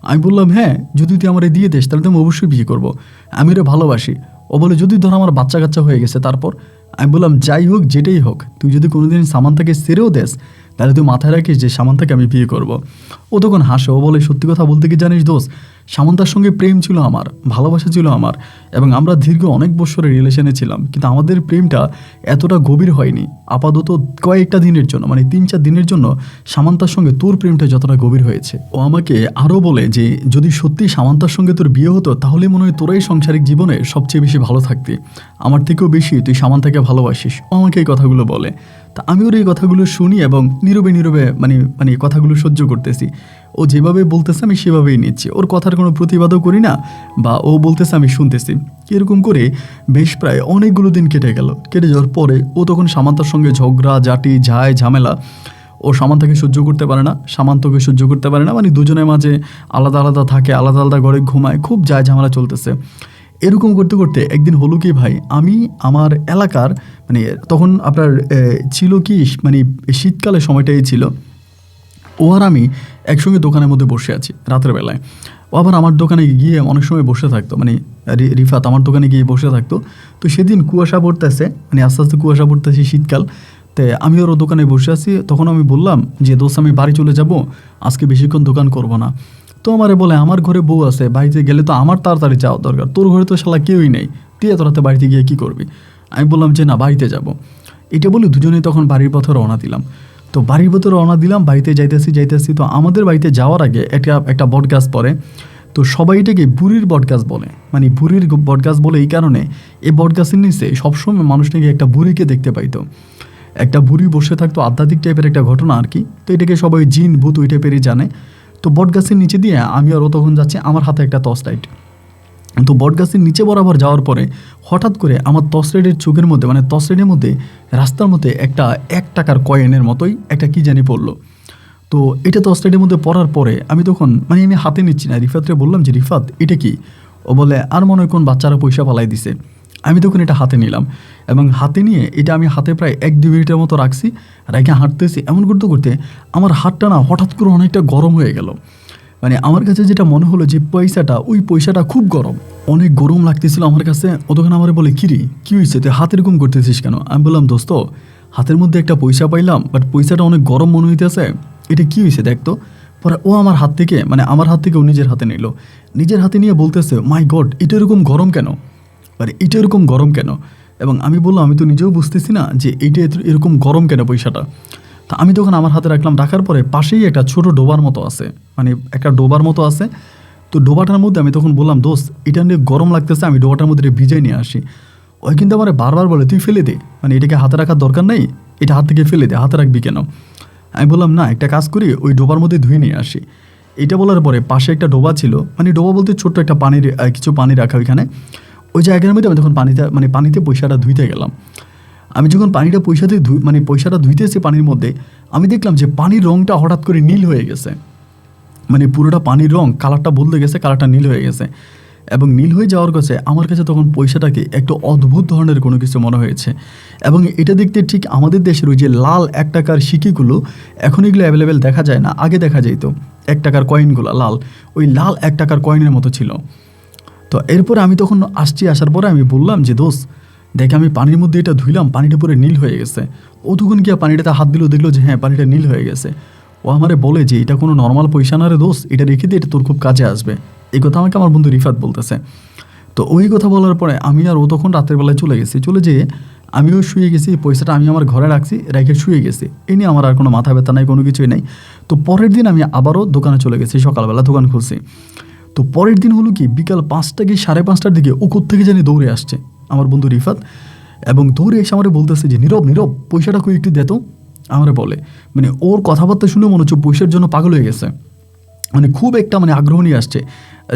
আমি বললাম হ্যাঁ, যদি তুই আমারে দিয়ে দিস তাহলে তো আমি অবশ্যই বিয়ে করবো, আমি ওরে ভালোবাসি। ও বলে যদি ধর আমার বাচ্চা কাচ্চা হয়ে গেছে তারপর? আমি বললাম যাই হোক, যেটাই হোক, তুই যদি কোনোদিন সামান্তাকে ছেড়েও দেস তাহলে তুই মাথায় রাখিস যে সামান্তাকে আমি বিয়ে করব। ও তখন হাসে, ও বলে সত্যি কথা বলতে কি জানিস দোস্ত, সামান্তার সঙ্গে প্রেম ছিল আমার, ভালোবাসা ছিল আমার, এবং আমরা দীর্ঘ অনেক বছরের রিলেশনে ছিলাম, কিন্তু আমাদের প্রেমটা এতটা গভীর হয়নি। আপাতত কয়েকটা দিনের জন্য, মানে 3-4 দিনের জন্য সামান্তার সঙ্গে তোর প্রেমটা যতটা গভীর হয়েছে। ও আমাকে আরও বলে যে যদি সত্যি সামান্তার সঙ্গে তোর বিয়ে হতো তাহলে মনে হয় তোরাই সাংসারিক জীবনে সবচেয়ে বেশি ভালো থাকতি, আমার থেকেও বেশি তুই সামান্তাকে ভালোবাসিস। ও আমাকে এই কথাগুলো বলে। তা আমি ওর এই কথাগুলো শুনি এবং নীরবে নীরবে মানে কথাগুলো সহ্য করতেছি। ও যেভাবে বলতেছে আমি সেভাবেই নিচ্ছি, ওর কথার কোনো প্রতিবাদও করি না, বা ও বলতেছে আমি শুনতেছি। এরকম করে বেশ প্রায় অনেকগুলো দিন কেটে গেল। কেটে যাওয়ার পরে ও তখন সামান্তার সঙ্গে ঝগড়া ঝাঁটি ঝামেলা, ও সামান্তাকে সহ্য করতে পারে না, সামান্তকে সহ্য করতে পারে না, মানে দুজনের মাঝে আলাদা আলাদা থাকে, আলাদা আলাদা ঘরে ঘুমায়, খুব ঝামেলা চলতেছে। এরকম করতে করতে একদিন হলো কি ভাই, আমি আমার এলাকার মানে তখন আপনার ছিল কি মানে শীতকালের সময়টাই ছিল, ও আর আমি একসঙ্গে দোকানের মধ্যে বসে আছি রাতের বেলায়। ও আবার আমার দোকানে গিয়ে অনেক সময় বসে থাকতো, মানে রিফাত আমার দোকানে গিয়ে বসে থাকতো। তো সেদিন কুয়াশা পড়তেছে, মানে আস্তে আস্তে কুয়াশা পড়তেছে, শীতকাল। তো আমি ওর দোকানে বসে আছি, তখন আমি বললাম যে দোস্ত আমি বাড়ি চলে যাব, আজকে বেশিক্ষণ দোকান করব না। তো আমারে বলে আমার ঘরে বউ আছে, বাড়িতে গেলে তো আমার তাড়াতাড়ি যাওয়া দরকার, তোর ঘরে তো শালা কেউই নেই, তুই এত রাতে বাড়িতে গিয়ে কী করবি? আমি বললাম যে না, বাড়িতে যাব। এটা বলে দুজনেই তখন বাড়ির পথে রওনা দিলাম। তো বাড়ির পথে রওনা দিলাম, বাড়িতে যাইতেছি। তো আমাদের বাড়িতে যাওয়ার আগে একটা বট গাছ পড়ে। তো সবাই এটাকে বুড়ির বট গাছ বলে, মানে বুড়ির বট গাছ বলে এই কারণে, এই বট গাছের নিচে সবসময় মানুষ নাকি একটা বুড়িকে দেখতে পাইতো, একটা বুড়ি বসে থাকতো, আধ্যাত্মিক টাইপের একটা ঘটনা আর কি। তো এটাকে সবাই জিন ভূত ওই টাইপেরই জানে। তো বট গাছের নিচে দিয়ে আমি আর ও তখন যাচ্ছি, আমার হাতে একটা টর্চ লাইট। তো বট গাছের নিচে বরাবর যাওয়ার পরে হঠাৎ করে আমার টর্চ লাইটের চোখের মধ্যে, মানে টর্চ লাইটের মধ্যে রাস্তার মধ্যে একটা 1 টাকার কয়েনের মতোই একটা কি জানি পড়লো। তো এটা টর্চ লাইটের মধ্যে পড়ার পরে আমি তখন মানে আমি হাতে নিচ্ছি না, রিফাতরে বললাম যে রিফাত এটা কি? ও বলে আর মনে হয় কোন বাচ্চারা পয়সা পালাই দিছে। আমি তখন এটা হাতে নিলাম এবং হাতে নিয়ে এটা আমি হাতে প্রায় 1-2 মিনিটের মতো রাখছি, রেখে হাঁটতেছি। এমন করতে করতে আমার হাতটা না হঠাৎ করে অনেকটা গরম হয়ে গেল। মানে আমার কাছে যেটা মনে হলো যে ওই পয়সাটা খুব গরম, অনেক গরম লাগতেছিল আমার কাছে। ও তখন আমার বলে কিরে কী হয়েছে, তুই হাত এরকম করতেছিস কেন? আমি বললাম দোস্ত, হাতের মধ্যে একটা পয়সা পাইলাম, বাট পয়সাটা অনেক গরম মনে হইতেছে, এটা কী হয়েছে দেখতো। পরে ও আমার হাত থেকে ও নিজের হাতে নিল, নিজের হাতে নিয়ে বলতেছে মাই গড, এটা এরকম গরম কেন, মানে এটা এরকম গরম কেন? এবং আমি বললাম আমি তো নিজেও বুঝতেছি না যে এইটা এরকম গরম কেন পয়সাটা। তা আমি তখন আমার হাতে রাখলাম, রাখার পরে পাশেই একটা ছোট ডোবার মতো আছে, মানে একটা ডোবার মতো আছে। তো ডোবাটার মধ্যে আমি তখন বললাম দোস্ত এটা নিয়ে গরম লাগতেছে, আমি ডোবাটার মধ্যে ভিজাই নিয়ে আসি। ওই কিন্তু আমার বারবার বলে তুই ফেলে দে, মানে এটাকে হাতে রাখার দরকার নেই, এটা হাত থেকে ফেলে দে, হাতে রাখবি কেন? আমি বললাম না, একটা কাজ করি, ওই ডোবার মধ্যে ধুয়ে নিয়ে আসি। এটা বলার পরে পাশে একটা ডোবা ছিল, মানে ডোবা বলতে ছোট্ট একটা কিছু পানি রাখা ওইখানে, ওই জায়গার মধ্যে আমি তখন পানিতে পয়সাটা ধুইতে গেলাম। আমি যখন পয়সাটা ধুইতেছি পানির মধ্যে, আমি দেখলাম যে পানির রঙটা হঠাৎ করে নীল হয়ে গেছে, মানে পুরোটা পানির রং কালারটা বদলে গেছে, কালারটা নীল হয়ে গেছে। এবং নীল হয়ে যাওয়ার কাছে আমার কাছে তখন পয়সাটাকে একটু অদ্ভুত ধরনের কোনো কিছু মনে হয়েছে। এবং এটা দেখতে ঠিক আমাদের দেশের ওই যে লাল 1 টাকার সিকিগুলো, এখন এগুলো অ্যাভেলেবেল দেখা যায় না, আগে দেখা যেত 1 টাকার কয়েনগুলো লাল, ওই লাল 1 টাকার কয়েনের মতো ছিল। তো এরপরে আমি তখন আসার পরে আমি বললাম যে দোস্ত দেখ আমি পানির মধ্যে এটা ধুইলাম, পানিটা পুরো নীল হয়ে গেছে। ও তখন গিয়ে পানিটাতে হাত দিল, দেখলো যে হ্যাঁ পানিটা নীল হয়ে গেছে। ও আমারে বলে যে এটা কোনো নর্মাল পয়সা না রে দোস্ত, এটা রেখে দিয়ে এটা তোর খুব কাজে আসবে। এই কথা আমাকে আমার বন্ধু রিফাত বলতেছে। তো ওই কথা বলার পরে আমি আর ও তখন রাতের বেলায় চলে গেছি, চলে যেয়ে আমিও শুয়ে গেছি। পয়সাটা আমি আমার ঘরে রাখছি, রেখে শুয়ে গেছি। এ নিয়ে আমার আর কোনো মাথা ব্যথা নাই, কোনো কিছুই নাই। তো পরের দিন আমি আবারও দোকানে চলে গেছি, সকালবেলা দোকান খুলছি। তো পরের দিন হলো কি বিকাল 5টা কি 5:30টার দিকে ও কোত্থেকে জানি দৌড়ে আসছে আমার বন্ধু রিফাত, এবং দৌড়ে এসে আমারে বলতেছে যে নীরব নীরব পয়সাটা কই একটু দেতো। আমারে বলে মানে ওর কথাবার্তা শুনে মনে হচ্ছে পয়সার জন্য পাগল হয়ে গেছে, মানে খুব একটা মানে আগ্রহ নিয়ে আসছে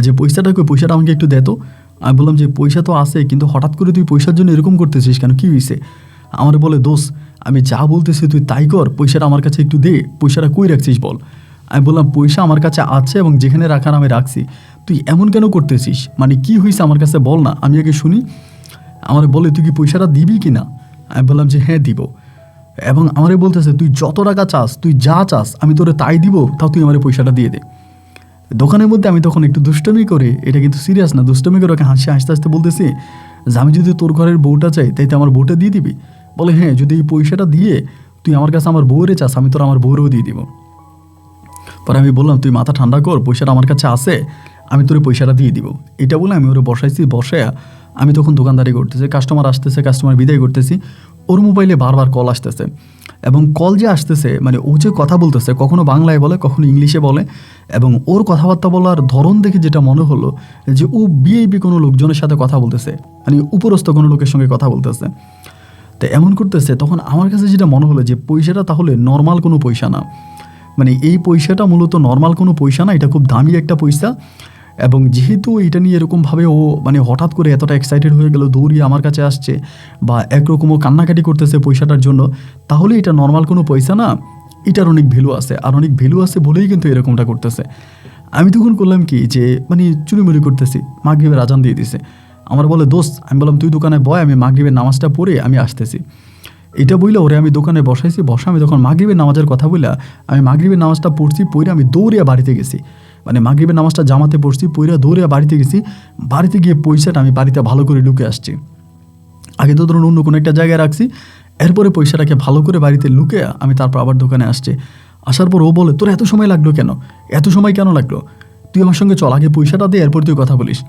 যে পয়সাটা কই, পয়সাটা আমাকে একটু দেতো। আমি বললাম যে পয়সা তো আছে, কিন্তু হঠাৎ করে তুই পয়সার জন্য এরকম করতেছিস কেন, কী হয়েছে? আমার বলে দোস্ত আমি যা বলতেছি তুই তাই কর, পয়সাটা আমার কাছে একটু দে, পয়সাটা কই রাখছিস বল। আমি বললাম পয়সা আমার কাছে আছে এবং যেখানে রাখার আমি রাখছি, তুই এমন কেন করতেছিস, মানে কি হয়েছে আমার কাছে বল না, আমি আগে শুনি। আমার বলে তুই কি পয়সাটা দিবি কি না? আমি বললাম যে হ্যাঁ দিব। এবং আমারে বলতেছে তুই যত টাকা চাস, তুই যা চাস আমি তোরে তাই দিব, তাও তুই আমার পয়সাটা দিয়ে দে। দোকানের মধ্যে আমি তখন একটু দুষ্টমি করে, এটা কিন্তু সিরিয়াস না, দুষ্টমি করে ওকে হাসতে হাসতে বলতেছি যে আমি যদি তোর ঘরের বউটা চাই তাই তো আমার বউটা দিয়ে দিবি। বলে হ্যাঁ, যদি এই পয়সাটা দিয়ে তুই আমার কাছে আমার বউরে চাস, আমি তোর আমার বউরেও দিয়ে দিব। পরে আমি বললাম তুই মাথা ঠান্ডা কর, পয়সাটা আমার কাছে আছে, আমি তোর পয়সাটা দিয়ে দিব। এটা বলে আমি ওরে বসাইছি, বসায়া আমি তখন দোকানদারি করতেছি, কাস্টমার আসতেছে, কাস্টমার বিদায় করতেছি। ওর মোবাইলে বারবার কল আসতেছে, এবং কল যে আসতেছে মানে ও যে কথা বলতেছে কখনো বাংলায় বলে কখনো ইংলিশে বলে, এবং ওর কথাবার্তা বলার ধরন দেখে যেটা মনে হলো যে ও বিআইপি কোনো লোকজনের সাথে কথা বলতেছে, মানে উপরস্থ কোনো লোকের সঙ্গে কথা বলতেছে। তো এমন করতেছে, তখন আমার কাছে যেটা মনে হলো যে পয়সাটা তাহলে নর্মাল কোনো পয়সা না, মানে এই পয়সাটা মূলত নর্মাল কোনো পয়সা না, এটা খুব দামি একটা পয়সা। এবং যেহেতু এটা নিয়ে এরকমভাবে ও মানে হঠাৎ করে এতটা এক্সাইটেড হয়ে গেল, দৌড়িয়ে আমার কাছে আসছে বা একরকমও কান্নাকাটি করতেছে পয়সাটার জন্য, তাহলে এটা নর্মাল কোনো পয়সা না, এটার অনেক ভ্যালু আছে, আর অনেক ভ্যালু আছে বলেই কিন্তু এরকমটা করতেছে। আমি তখন করলাম কি যে মানে চুরিমুরি করতেছি, মাগরিবের আজান দিয়ে দিছে। আমার বলে দোস্ত, আমি বললাম তুই দোকানে বয়, আমি মাগরিবের নামাজটা পড়ে আমি আসতেছি। এটা বইলে ওরে আমি দোকানে বসাইছি, বসা আমি তখন মাগরিবের নামাজের কথা বলে আমি মাগরিবের নামাজটা পড়ছি, পড়ে আমি দৌড়িয়া বাড়িতে গেছি, মানে মাগরিবের নামাজটা জামাতে পড়ছি, পড়ে দৌড়িয়া বাড়িতে গেছি। বাড়িতে গিয়ে পয়সাটা আমি বাড়িতে ভালো করে লুকে আসছি। আগে তো ধরুন অন্য কোনো একটা জায়গায় রাখছি, এরপরে পয়সাটাকে ভালো করে বাড়িতে লুকে আমি তারপর আবার দোকানে আসছি। আসার পর ও বলে তোর এত সময় লাগলো কেন, এত সময় কেন লাগলো, তুই আমার সঙ্গে চল, আগে পয়সাটা দে এরপর তুই কথা বলিস।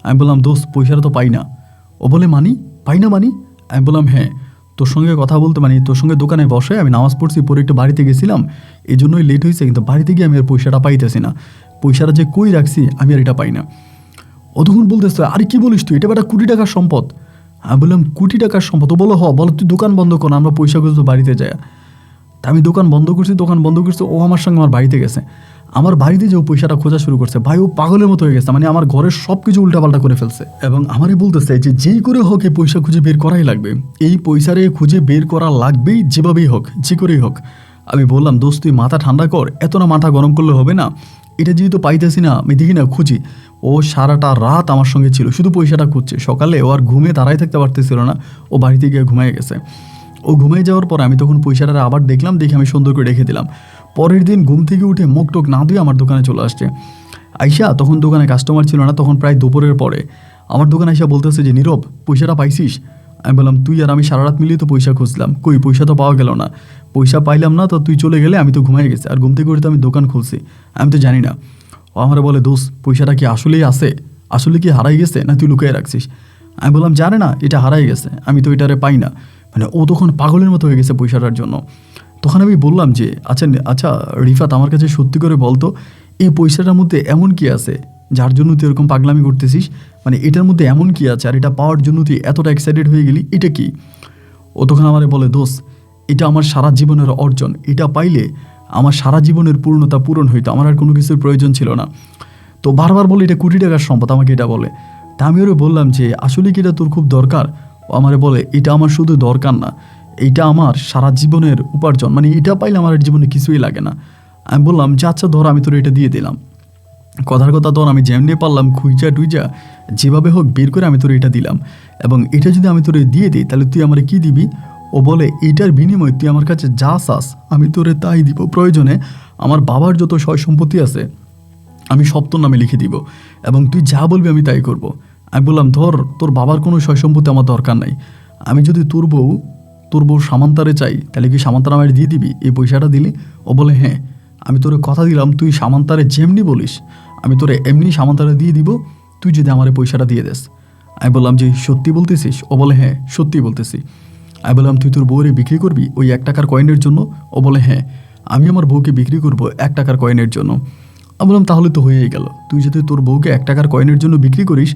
আমি বললাম দোস্ত পয়সাটা তো পাই না। ও বলে পাই না মানি? আমি বললাম হ্যাঁ, তোর সঙ্গে কথা বলতে মানে তোর সঙ্গে দোকানে বসে আমি নামাজ পড়ছি, পরে একটু বাড়িতে গেছিলাম, এই জন্যই লেট হয়েছে, কিন্তু বাড়িতে গিয়ে আমি আর পয়সাটা পাইতেছি না, পয়সাটা যে কই রাখছি আমি আর এটা পাই না। ও তখন বলতেছে আরে কি বলিস তুই, এটা একটা কোটি টাকার সম্পদ। আমি বললাম কোটি টাকার সম্পদ? ও বলো বলো তুই দোকান বন্ধ কর, আমরা পয়সা খুঁজতে বাড়িতে যাই। তা আমি দোকান বন্ধ করছি, ও আমার সঙ্গে আমার বাড়িতে গেছে। আমার বাড়িতে যে ও পয়সাটা খোঁজা শুরু করছে, ভাই ও পাগলের মতো হয়ে গেছে, মানে আমার ঘরের সব কিছু উল্টাপাল্টা করে ফেলছে, এবং আমারই বলতেছে যে যেই করে হোক এই পয়সা খুঁজে বের করাই লাগবে, এই পয়সারে খুঁজে বের করা লাগবেই, যেভাবেই হোক, যে করেই হোক। আমি বললাম দোস্ত তুই মাথা ঠান্ডা কর, এত না মাথা গরম করলে হবে না, এটা যেহেতু পাইতেছি না, আমি দেখি না খুঁজি। ও সারাটা রাত আমার সঙ্গে ছিল, শুধু পয়সাটা খুঁজছে। সকালে ও আর ঘুমে দাঁড়াই থাকতে পারতেছিল না, ও বাড়িতে গিয়ে ঘুমিয়ে গেছে। ও ঘুমিয়ে যাওয়ার পর আমি তখন পয়সাটা আবার দেখলাম, দেখে আমি সুন্দর করে রেখে দিলাম। পরের দিন ঘুম থেকে উঠে মুখ টোক না দিয়ে আমার দোকানে চলে আসছে। আইসা তখন দোকানে কাস্টমার ছিল না, তখন প্রায় দুপুরের পরে আমার দোকানে আইসা বলতেছে যে নীরব পয়সাটা পাইছিস? আমি বললাম তুই আর আমি সারা রাত মিলিয়ে তো পয়সা খুঁজলাম, কই পয়সা তো পাওয়া গেল না, পয়সা পাইলাম না, তো তুই চলে গেলে আমি তো ঘুমিয়ে গেছি, আর ঘুম থেকে উঠে তো আমি দোকান খুলছি, আমি তো জানি না। ও আমার বলে দোস্ত পয়সাটা কি আসলেই আছে, আসলে কি হারাই গেছে না তুই লুকিয়ে রাখছিস? আমি বললাম জানে না, এটা হারাই গেছে, আমি তো এটারে পাই না। মানে ও তখন পাগলের মতো হয়ে গেছে পয়সাটার জন্য। তখন আমি বললাম যে আচ্ছা রিফাত, আমার কাছে সত্যি করে বলতো এই পয়সাটার মধ্যে এমন কি আছে যার জন্য তুই এরকম পাগলামি করতেছিস, মানে এটার মধ্যে এমন কি আছে আর এটা পাওয়ার জন্য তুই এতটা এক্সাইটেড হয়ে গেলি, এটা কি? ও তখন আমারে বলে দোস্ত এটা আমার সারা জীবনের অর্জন, এটা পাইলে আমার সারা জীবনের পূর্ণতা পূরণ হইতো, আমার আর কোনো কিছুর প্রয়োজন ছিল না। তো বারবার বলে এটা কোটি টাকার সম্পদ, আমাকে এটা বলে। তা আমি ওরে বললাম যে আসলে কি এটা তোর খুব দরকার? ও আমারে বলে এটা আমার শুধু দরকার না, এইটা আমার সারা জীবনের উপার্জন, মানে এটা পাইলে আমার জীবনে কিছুই লাগে না। আমি বললাম যে আচ্ছা ধর আমি তোর এটা দিয়ে দিলাম। কথার কথা ধর আমি যেমনি পারলাম খুঁজা টুইজা যেভাবে হোক বের করে আমি তোর এটা দিলাম, এবং এটা যদি আমি তোরে দিয়ে দিই তাহলে তুই আমারে কি দিবি? ও বলে এইটার বিনিময়ে তুই আমার কাছে যা চাস আমি তোরে তাই দিব, প্রয়োজনে আমার বাবার যত সয় সম্পত্তি আছে আমি সব তোর নামে লিখে দিব এবং তুই যা বলবি আমি তাই করব। আমি বললাম ধর তোর বাবার কোনো সয় সম্পত্তি আমার দরকার নাই, আমি যদি তোর বউ সামান্তারে চাই তাহলে কি সামান্তার আমায় দিয়ে দিবি এই পয়সাটা দিলি? ও বলে হ্যাঁ, আমি তোরে কথা দিলাম তুই সামান্তারে যেমনি বলিস আমি তোরে এমনি সামান্তারে দিয়ে দিব, তুই যদি আমার এই পয়সাটা দিয়ে দেস। আমি বললাম যে সত্যি বলতেছিস? ও বলে হ্যাঁ সত্যি বলতেছি। আমি বললাম তুই তোর বউরে বিক্রি করবি ওই 1 টাকার কয়েনের জন্য? ও বলে হ্যাঁ, আমি আমার বউকে বিক্রি করবো 1 টাকার কয়েনের জন্য। আমি বললাম তাহলে তো হয়েই গেল, তুই যদি তোর বউকে 1 টাকার কয়েনের জন্য বিক্রি করিস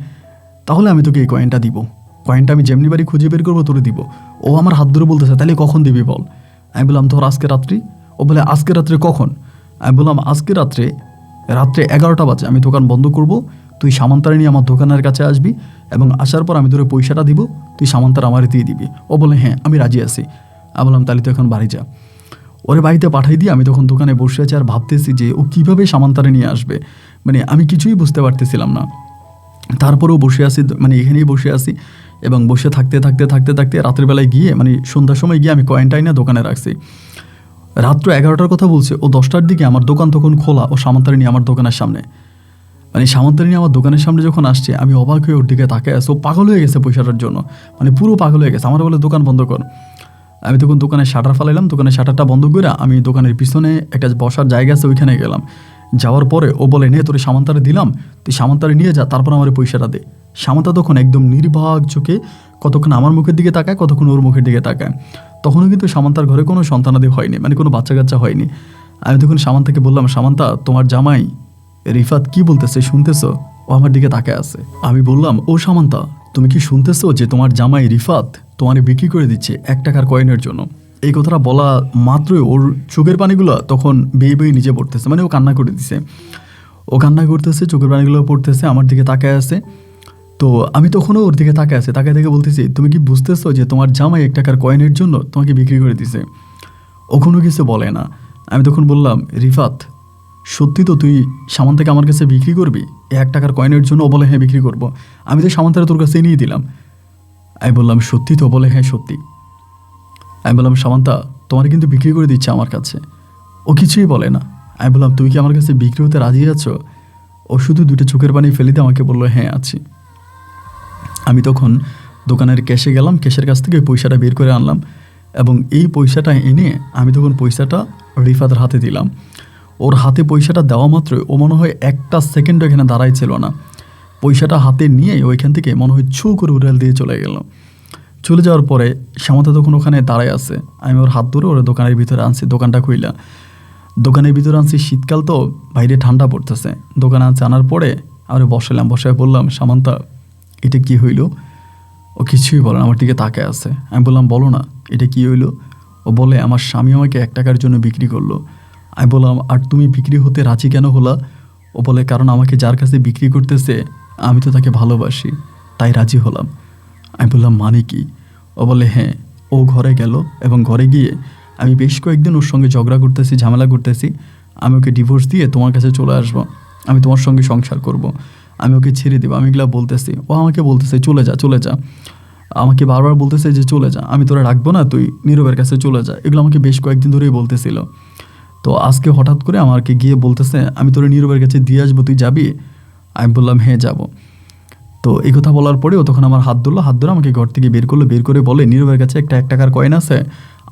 তাহলে আমি তোকে এই কয়েনটা দিব, কয়েনটা আমি যেমনি বাড়ি খুঁজে বের করবো তোরে দিব। ও আমার হাত ধরে বলতেছে তাহলে কখন দিবি বল? আমি বললাম ধর আজকে রাত্রি। ও বলে আজকে রাত্রে কখন? আমি বললাম আজকে রাত্রে 11টা বাজে আমি দোকান বন্ধ করব, তুই সামান্তারে নিয়ে আমার দোকানের কাছে আসবি এবং আসার পর আমি তোরে পয়সাটা দিব, তুই সামান্তার আমারে দিয়ে দিবি। ও বলে হ্যাঁ আমি রাজি আছি। আমি বললাম তাহলে তো এখন বাড়ি যা। ওরে বাড়িতে পাঠাই দিয়ে আমি তখন দোকানে বসে আছি আর ভাবতেছি যে ও কীভাবে সামান্তারে নিয়ে আসবে, মানে আমি কিছুই বুঝতে পারতেছিলাম না। তারপরেও বসে আছি, মানে এখানেই বসে আছি এবং বসে থাকতে থাকতে থাকতে থাকতে রাতের বেলায় গিয়ে মানে সন্ধ্যার সময় গিয়ে আমি কয়েনটাই না দোকানে রাখছি। রাত্র 11টার কথা বলছে, ও 10টার দিকে আমার দোকান তখন খোলা, ও সামান্তারে নিয়ে আমার দোকানের সামনে, মানে সামান্তারে নিয়ে আমার দোকানের সামনে যখন আসছে আমি অবাক হয়ে ওর দিকে তাকায় আছে। ও পাগল হয়ে গেছে পয়সাটার জন্য, মানে পুরো পাগল হয়ে গেছে। আমার বলে দোকান বন্ধ কর। আমি তখন দোকানের শাটার ফালাইলাম, দোকানের শাটারটা বন্ধ করে আমি দোকানের পিছনে একটা বসার জায়গা আছে ওইখানে গেলাম। যাওয়ার পরে ও বলে নে তোরে সামান্তারে দিলাম, তুই সামান্তারে নিয়ে যা, তারপর আমার পয়সাটা দে। সামান্তা তখন একদম নির্বাক চোখে কতক্ষণ আমার মুখের দিকে তাকায়, কতক্ষণ ওর মুখের দিকে তাকায়। তখনও কিন্তু সামান্তার ঘরে কোনো সন্তানাদি হয়নি, মানে কোনো বাচ্চা কাচ্চা হয়নি। আমি তখন সামান্তাকে বললাম সামান্তা তোমার জামাই রিফাত কি বলতেছে শুনতেছো? ও আমার দিকে তাকায় আছে। আমি বললাম ও সামান্তা তুমি কি শুনতেছো যে তোমার জামাই রিফাত তোমারে বিক্রি করে দিচ্ছে 1 টাকার কয়েনের জন্য? এই কথাটা বলা মাত্রই ওর চোখের পানিগুলো তখন বেয়ে বেয়ে নিচে পড়তেছে, মানে ও কান্না করে দিছে। ও কান্না করতেছে, চোখের পানিগুলো পড়তেছে, আমার দিকে তাকায় আছে। তো আমি তখনও ওর দিকে তাকায় আছে, তাকায় দেখে বলতেছি তুমি কি বুঝতেছো যে তোমার জামাই 1 টাকার কয়েনের জন্য তোমাকে বিক্রি করে দিছে? ও কোনো কিছু বলে না। আমি তখন বললাম রিফাত সত্যি তো তুই সামান্তাকে আমার কাছে বিক্রি করবি 1 টাকার কয়েনের জন্য? ও বলে হ্যাঁ বিক্রি করবো। আমি তো সামান্তারে তোর কাছে নিয়ে দিলাম। আমি বললাম সত্যি তো? বলে হ্যাঁ সত্যি। আমি বললাম সামান্তা তোমার কিন্তু বিক্রি করে দিচ্ছে আমার কাছে। ও কিছুই বলে না। আমি বললাম তুই কি আমার কাছে বিক্রি হতে রাজি আছো? ও শুধু 2টা চোখের পানি ফেলে দিয়ে আমাকে বললো হ্যাঁ আছি। আমি তখন দোকানের ক্যাশে গেলাম, ক্যাশের কাছ থেকে পয়সাটা বের করে আনলাম এবং এই পয়সাটা এনে আমি তখন পয়সাটা রিফাতের হাতে দিলাম। ওর হাতে পয়সাটা দেওয়া মাত্রই ও মনে হয় 1টা সেকেন্ডও এখানে দাঁড়াই ছিল না, পয়সাটা হাতে নিয়ে ওইখান থেকে মনে হয় ছু করে উড়াল দিয়ে চলে গেল। চলে যাওয়ার পরে সামান্তা তখন ওখানে দাঁড়ায় আছে। আমি ওর হাত ধরে ওর দোকানের ভিতরে আনছি, দোকানটা খুইলা দোকানের ভিতরে আনছি। শীতকাল তো বাইরে ঠান্ডা পড়তেছে। দোকানে আনছি, আনার পরে আমরা বসালাম, বসায় বললাম সামান্তা এটা কি হইল? ও কিছুই বলে না, আমার দিকে তাকায় আছে। আমি বললাম বলো না এটা কি হইল? ও বলে আমার স্বামী আমাকে 1 টাকার জন্য বিক্রি করলো। আমি বললাম আর তুমি বিক্রি হতে রাজি কেন হলা? ও বলে কারণ আমাকে যার কাছে বিক্রি করতেছে আমি তো তাকে ভালোবাসি, তাই রাজি হলাম। আমি বললাম মানে কি? ও বলে হ্যাঁ। ও ঘরে গেল এবং ঘরে গিয়ে আমি বেশ কয়েকদিন ওর সঙ্গে ঝগড়া করতেছি, ঝামেলা করতেছি। আমি ওকে ডিভোর্স দিয়ে তোমার কাছে চলে আসবো, আমি তোমার সঙ্গে সংসার করব, আমি ওকে ছেড়ে দেবো, আমি এগুলো বলতেছি। ও আমাকে বলতেছে চলে যা চলে যা, আমাকে বারবার বলতেছে যে চলে যা, আমি তোরা রাখবো না, তুই নীরবের কাছে চলে যা। এগুলো আমাকে বেশ কয়েকদিন ধরেই বলতেছিল। তো আজকে হঠাৎ করে আমাকে গিয়ে বলতেছে আমি তোরা নীরবের কাছে দিয়ে আসবো, তুই যাবি? আমি বললাম হ্যাঁ যাব। তো এই কথা বলার পরেও তখন আমার হাত ধরলো, হাত ধরে আমাকে ঘর থেকে বের করলো, বের করে বলে নীরবের কাছে একটা 1 টাকার কয়েন আছে,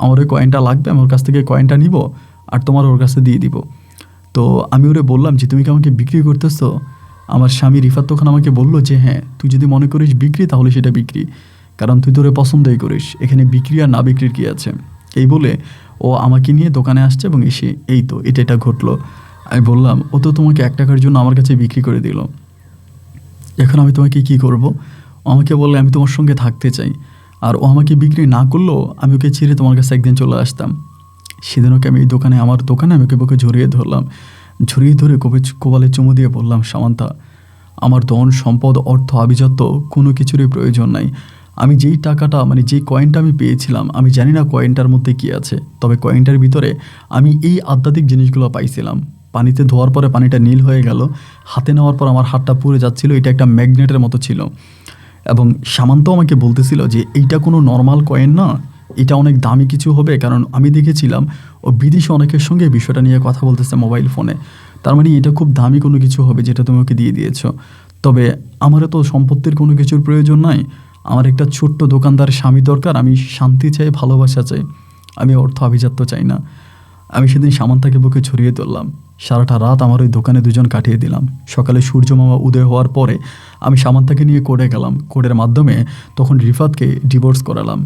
আমার ওই কয়েনটা লাগবে, আমি ওর কাছ থেকে কয়েনটা নিব আর তোমার ওর কাছে দিয়ে দিব। তো আমি ওরে বললাম যে তুমি কি আমাকে বিক্রি করতেছো? আমার স্বামী রিফাত তখন আমাকে বললো যে হ্যাঁ তুই যদি মনে করিস বিক্রি তাহলে সেটা বিক্রি, কারণ তুই তোরে পছন্দই করিস, এখানে বিক্রি আর না বিক্রির কী আছে। এই বলে ও আমাকে নিয়ে দোকানে আসছে এবং এসে এই তো এটা ঘটলো। আমি বললাম ও তো তোমাকে 1 টাকার জন্য আমার কাছে বিক্রি করে দিল, এখন আমি তোমাকে কি করব? ও আমাকে বললে আমি তোমার সঙ্গে থাকতে চাই, আর ও আমাকে বিক্রি না করলেও আমি ওকে ছেড়ে তোমার কাছে একদিন চলে আসতাম। সেদিন ওকে আমি এই দোকানে আমার দোকানে আমি ওকে বুকে জড়িয়ে ধরলাম, জড়িয়ে ধরে কোবালে চুমু দিয়ে বললাম সামান্তা আমার ধন সম্পদ অর্থ আভিজাত্য কোনো কিছুরই প্রয়োজন নাই। আমি যেই টাকাটা মানে যেই কয়েনটা আমি পেয়েছিলাম আমি জানি না কয়েনটার মধ্যে কী আছে, তবে কয়েনটার ভিতরে আমি এই আধ্যাত্মিক জিনিসগুলো পাইছিলাম। পানিতে ধোয়ার পরে পানিটা নীল হয়ে গেল, হাতে নেওয়ার পর আমার হাতটা পুড়ে যাচ্ছিল, এটা একটা ম্যাগনেটের মতো ছিল। এবং সামান্ত আমাকে বলতেছিল যে এইটা কোনো নর্মাল কয়েন না, এটা অনেক দামি কিছু হবে, কারণ আমি দেখেছিলাম ও বিদেশে অনেকের সঙ্গে বিষয়টা নিয়ে কথা বলতেছে মোবাইল ফোনে। তার মানে এটা খুব দামি কোনো কিছু হবে যেটা তুমি ওকে দিয়ে দিয়েছো। তবে আমারও তো সম্পত্তির কোনো কিছুর প্রয়োজন নাই। আমার একটা ছোট্ট দোকানদার স্বামী দরকার। আমি শান্তি চাই, ভালোবাসা চাই, আমি অর্থ আভিজাত্য চাই না। আমি সেদিন সামান্তাকে বুকে ছড়িয়ে তুললাম। সারাটা রাত আমার ওই দোকানে দুজন কাটিয়ে দিলাম। সকালে সূর্য মামা উদয় হওয়ার পরে আমি সামান্তাকে নিয়ে কোর্টে গেলাম। কোর্টের মাধ্যমে তখন রিফাতকে ডিভোর্স করালাম।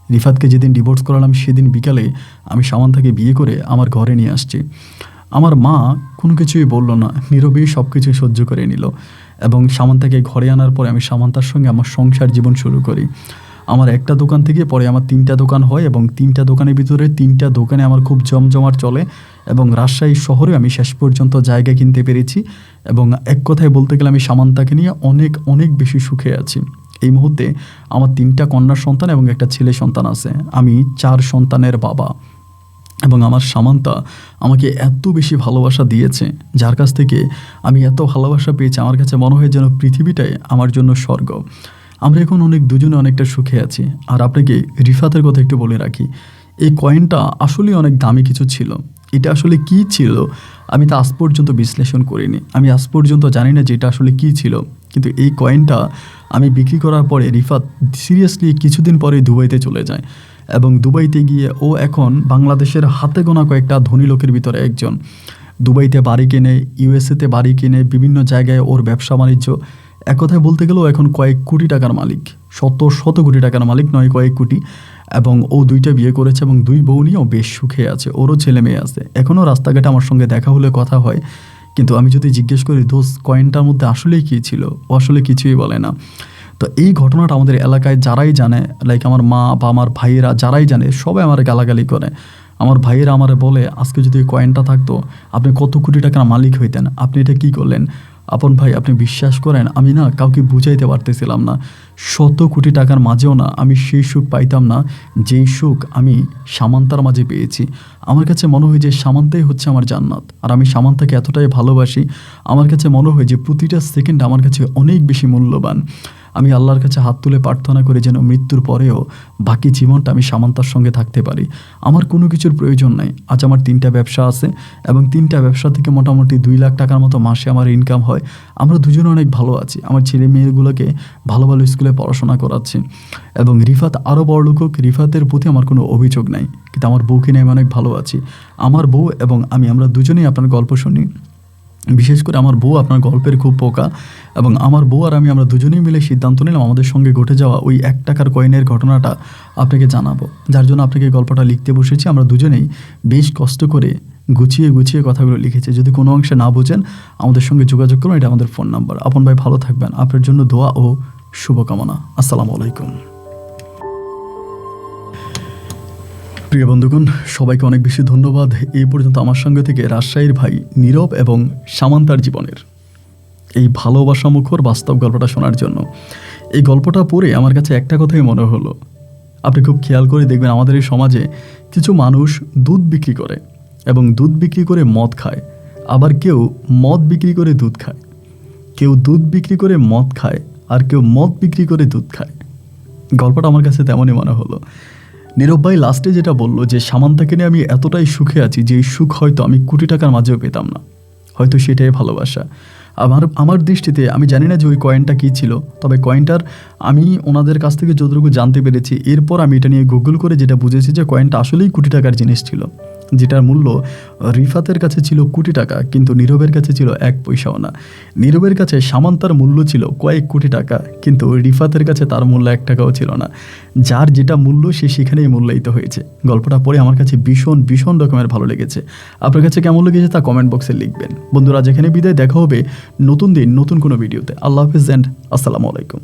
রিফাতকে যেদিন ডিভোর্স করালাম সেদিন বিকালে আমি সামান্তাকে বিয়ে করে আমার ঘরে নিয়ে আসছি। আমার মা কোনো কিছুই বলল না, নীরবেই সব কিছু সহ্য করে নিল। এবং সামান্তাকে ঘরে আনার পরে আমি সামান্তার সঙ্গে আমার সংসার জীবন শুরু করি। আমার একটা দোকান থেকে পরে আমার 3টা দোকান হয় এবং 3টা দোকানের ভিতরে 3টা দোকানে আমার খুব জমজমাট চলে এবং রাজশাহী শহরে আমি শেষ পর্যন্ত জায়গা কিনতে পেরেছি। এবং এক কথায় বলতে গেলে আমি সামান্তাকে নিয়ে অনেক অনেক বেশি সুখে আছি। এই মুহূর্তে আমার 3টা কন্যা সন্তান এবং একটা ছেলে সন্তান আছে। আমি 4 সন্তানের বাবা এবং আমার সামান্তা আমাকে এত বেশি ভালোবাসা দিয়েছে, যার কাছ থেকে আমি এত ভালোবাসা পেয়েছি, আমার কাছে মনে হয় যেন পৃথিবীটাই আমার জন্য স্বর্গ। আমরা এখন দুজনে অনেকটা সুখে আছি। আর আপনাকে রিফাতের কথা একটু বলে রাখি, এই কয়েনটা আসলে অনেক দামি কিছু ছিল। এটা আসলে কি ছিল আমি তা আজ পর্যন্ত বিশ্লেষণ করিনি। আমি আজ পর্যন্ত জানি না যে এটা আসলে কি ছিল। কিন্তু এই কয়েনটা আমি বিক্রি করার পরে রিফাত সিরিয়াসলি কিছুদিন পরে দুবাইতে চলে যায় এবং দুবাইতে গিয়ে ও এখন বাংলাদেশের হাতে গোনা কয়েকটা ধনী লোকের ভিতরে একজন। দুবাইতে বাড়ি কেনে, ইউএসএতে বাড়ি কিনে, বিভিন্ন জায়গায় ওর ব্যবসা বাণিজ্য। এক কথায় বলতে গেলেও এখন কয়েক কোটি টাকার মালিক, শত শত কোটি টাকার মালিক নয়, কয়েক কোটি। এবং ও 2টা বিয়ে করেছে এবং 2 বউ নিয়েও বেশ সুখে আছে। ওরও ছেলে মেয়ে আছে। এখনও রাস্তাঘাটে আমার সঙ্গে দেখা হলে কথা হয়। কিন্তু আমি যদি জিজ্ঞেস করি দোস্ত কয়েনটার মধ্যে আসলেই কী ছিল, ও আসলে কিছুই বলে না। তো এই ঘটনাটা আমাদের এলাকায় যারাই জানে, লাইক আমার মা বা আমার ভাইয়েরা যারাই জানে, সবাই আমার গালাগালি করে। আমার ভাইয়েরা আমার বলে, আজকে যদি কয়েনটা থাকতো আপনি কত কোটি টাকার মালিক হইতেন, আপনি এটা কী করলেন? আপন ভাই, আপনি বিশ্বাস করেন আমি না কাউকে বুঝাইতে পারতেছিলাম না। শত কোটি টাকার মাঝেও না আমি সেই সুখ পাইতাম না যেই সুখ আমি সামান্তার মাঝে পেয়েছি। আমার কাছে মনে হয় যে সামান্তাই হচ্ছে আমার জান্নাত। আর আমি সামান্তাকে এতটাই ভালোবাসি, আমার কাছে মনে হয় যে প্রতিটা সেকেন্ড আমার কাছে অনেক বেশি মূল্যবান। আমি আল্লাহর কাছে হাত তুলে প্রার্থনা করি যেন মৃত্যুর পরেও বাকি জীবনটা আমি সামান্তার সঙ্গে থাকতে পারি। আমার কোনো কিছুর প্রয়োজন নাই। আজ আমার 3টা ব্যবসা আছে এবং 3টা ব্যবসা থেকে মোটামুটি 2 লাখ টাকার মতো মাসে আমার ইনকাম হয়। আমরা দুজনে অনেক ভালো আছি। আমার ছেলে মেয়েগুলোকে ভালো ভালো স্কুলে পড়াশোনা করাচ্ছি এবং রিফাত আরও বড়লোক হোক, রিফাতের প্রতি আমার কোনো অভিযোগ নাই। কিন্তু আমার বউকে নিয়ে আমি অনেক ভালো আছি। আমার বউ এবং আমরা দুজনেই আপনার গল্প শুনি। বিশেষ করে আমার বউ আপনার গল্পের খুব পোকা এবং আমার বউ আর আমরা দুজনেই মিলে সিদ্ধান্ত নিলাম আমাদের সঙ্গে ঘটে যাওয়া ওই 1 টাকার কয়েনের ঘটনাটা আপনাকে জানাবো। যার জন্য আপনাকে গল্পটা লিখতে বসেছি। আমরা দুজনেই বেশ কষ্ট করে গুছিয়ে গুছিয়ে কথাগুলো লিখেছি। যদি কোনো অংশে না বোঝেন আমাদের সঙ্গে যোগাযোগ করুন, এটা আমাদের ফোন নাম্বার। আপন ভাই ভালো থাকবেন, আপনার জন্য দোয়া ও শুভকামনা। আসসালামু আলাইকুম। প্রিয় বন্ধুগণ, সবাইকে অনেক বেশি ধন্যবাদ এই পর্যন্ত আমার সঙ্গে থেকে রাজশাহীর ভাই নীরব এবং সামান্তার জীবনের এই ভালোবাসা মুখর বাস্তব গল্পটা শোনার জন্য। এই গল্পটা পড়ে আমার কাছে একটা কথাই মনে হলো, আপনি খুব খেয়াল করে দেখবেন আমাদের এই সমাজে কিছু মানুষ দুধ বিক্রি করে এবং দুধ বিক্রি করে মদ খায়, আবার কেউ মদ বিক্রি করে দুধ খায়, কেউ দুধ বিক্রি করে মদ খায়, আর কেউ মদ বিক্রি করে দুধ খায়। গল্পটা আমার কাছে তেমনই মনে হলো। নীরব ভাই লাস্টে যেটা বললো যে সামান্তাকে নিয়ে আমি এতটাই সুখে আছি যে এই সুখ হয়তো আমি কোটি টাকার মাঝেও পেতাম না। হয়তো সেটাই ভালোবাসা। আমার দৃষ্টিতে আমি জানি না যে ওই কয়েনটা কী ছিল, তবে কয়েনটার আমি ওনাদের কাছ থেকে যতটুকু জানতে পেরেছি, এরপর আমি এটা নিয়ে গুগল করে যেটা বুঝেছি যে কয়েনটা আসলেই কোটি টাকার জিনিস ছিল, যেটার মূল্য রিফাতের কাছে ছিল কোটি টাকা, কিন্তু নীরবের কাছে ছিল 1 পয়সাও না। নীরবের কাছে সামান্তার মূল্য ছিল কয়েক কোটি টাকা, কিন্তু রিফাতের কাছে তার মূল্য 1 টাকাও ছিল না। যার যেটা মূল্য সে সেখানেই মূল্যায়িত হয়েছে। গল্পটা পড়ে আমার কাছে ভীষণ ভীষণ রকমের ভালো লেগেছে। আপনার কাছে কেমন লেগেছে তা কমেন্ট বক্সে লিখবেন। বন্ধুরা, যেখানে বিদায়, দেখা হবে নতুন দিন নতুন কোনো ভিডিওতে। আল্লাহ হাফিজ এন্ড আসসালামু আলাইকুম।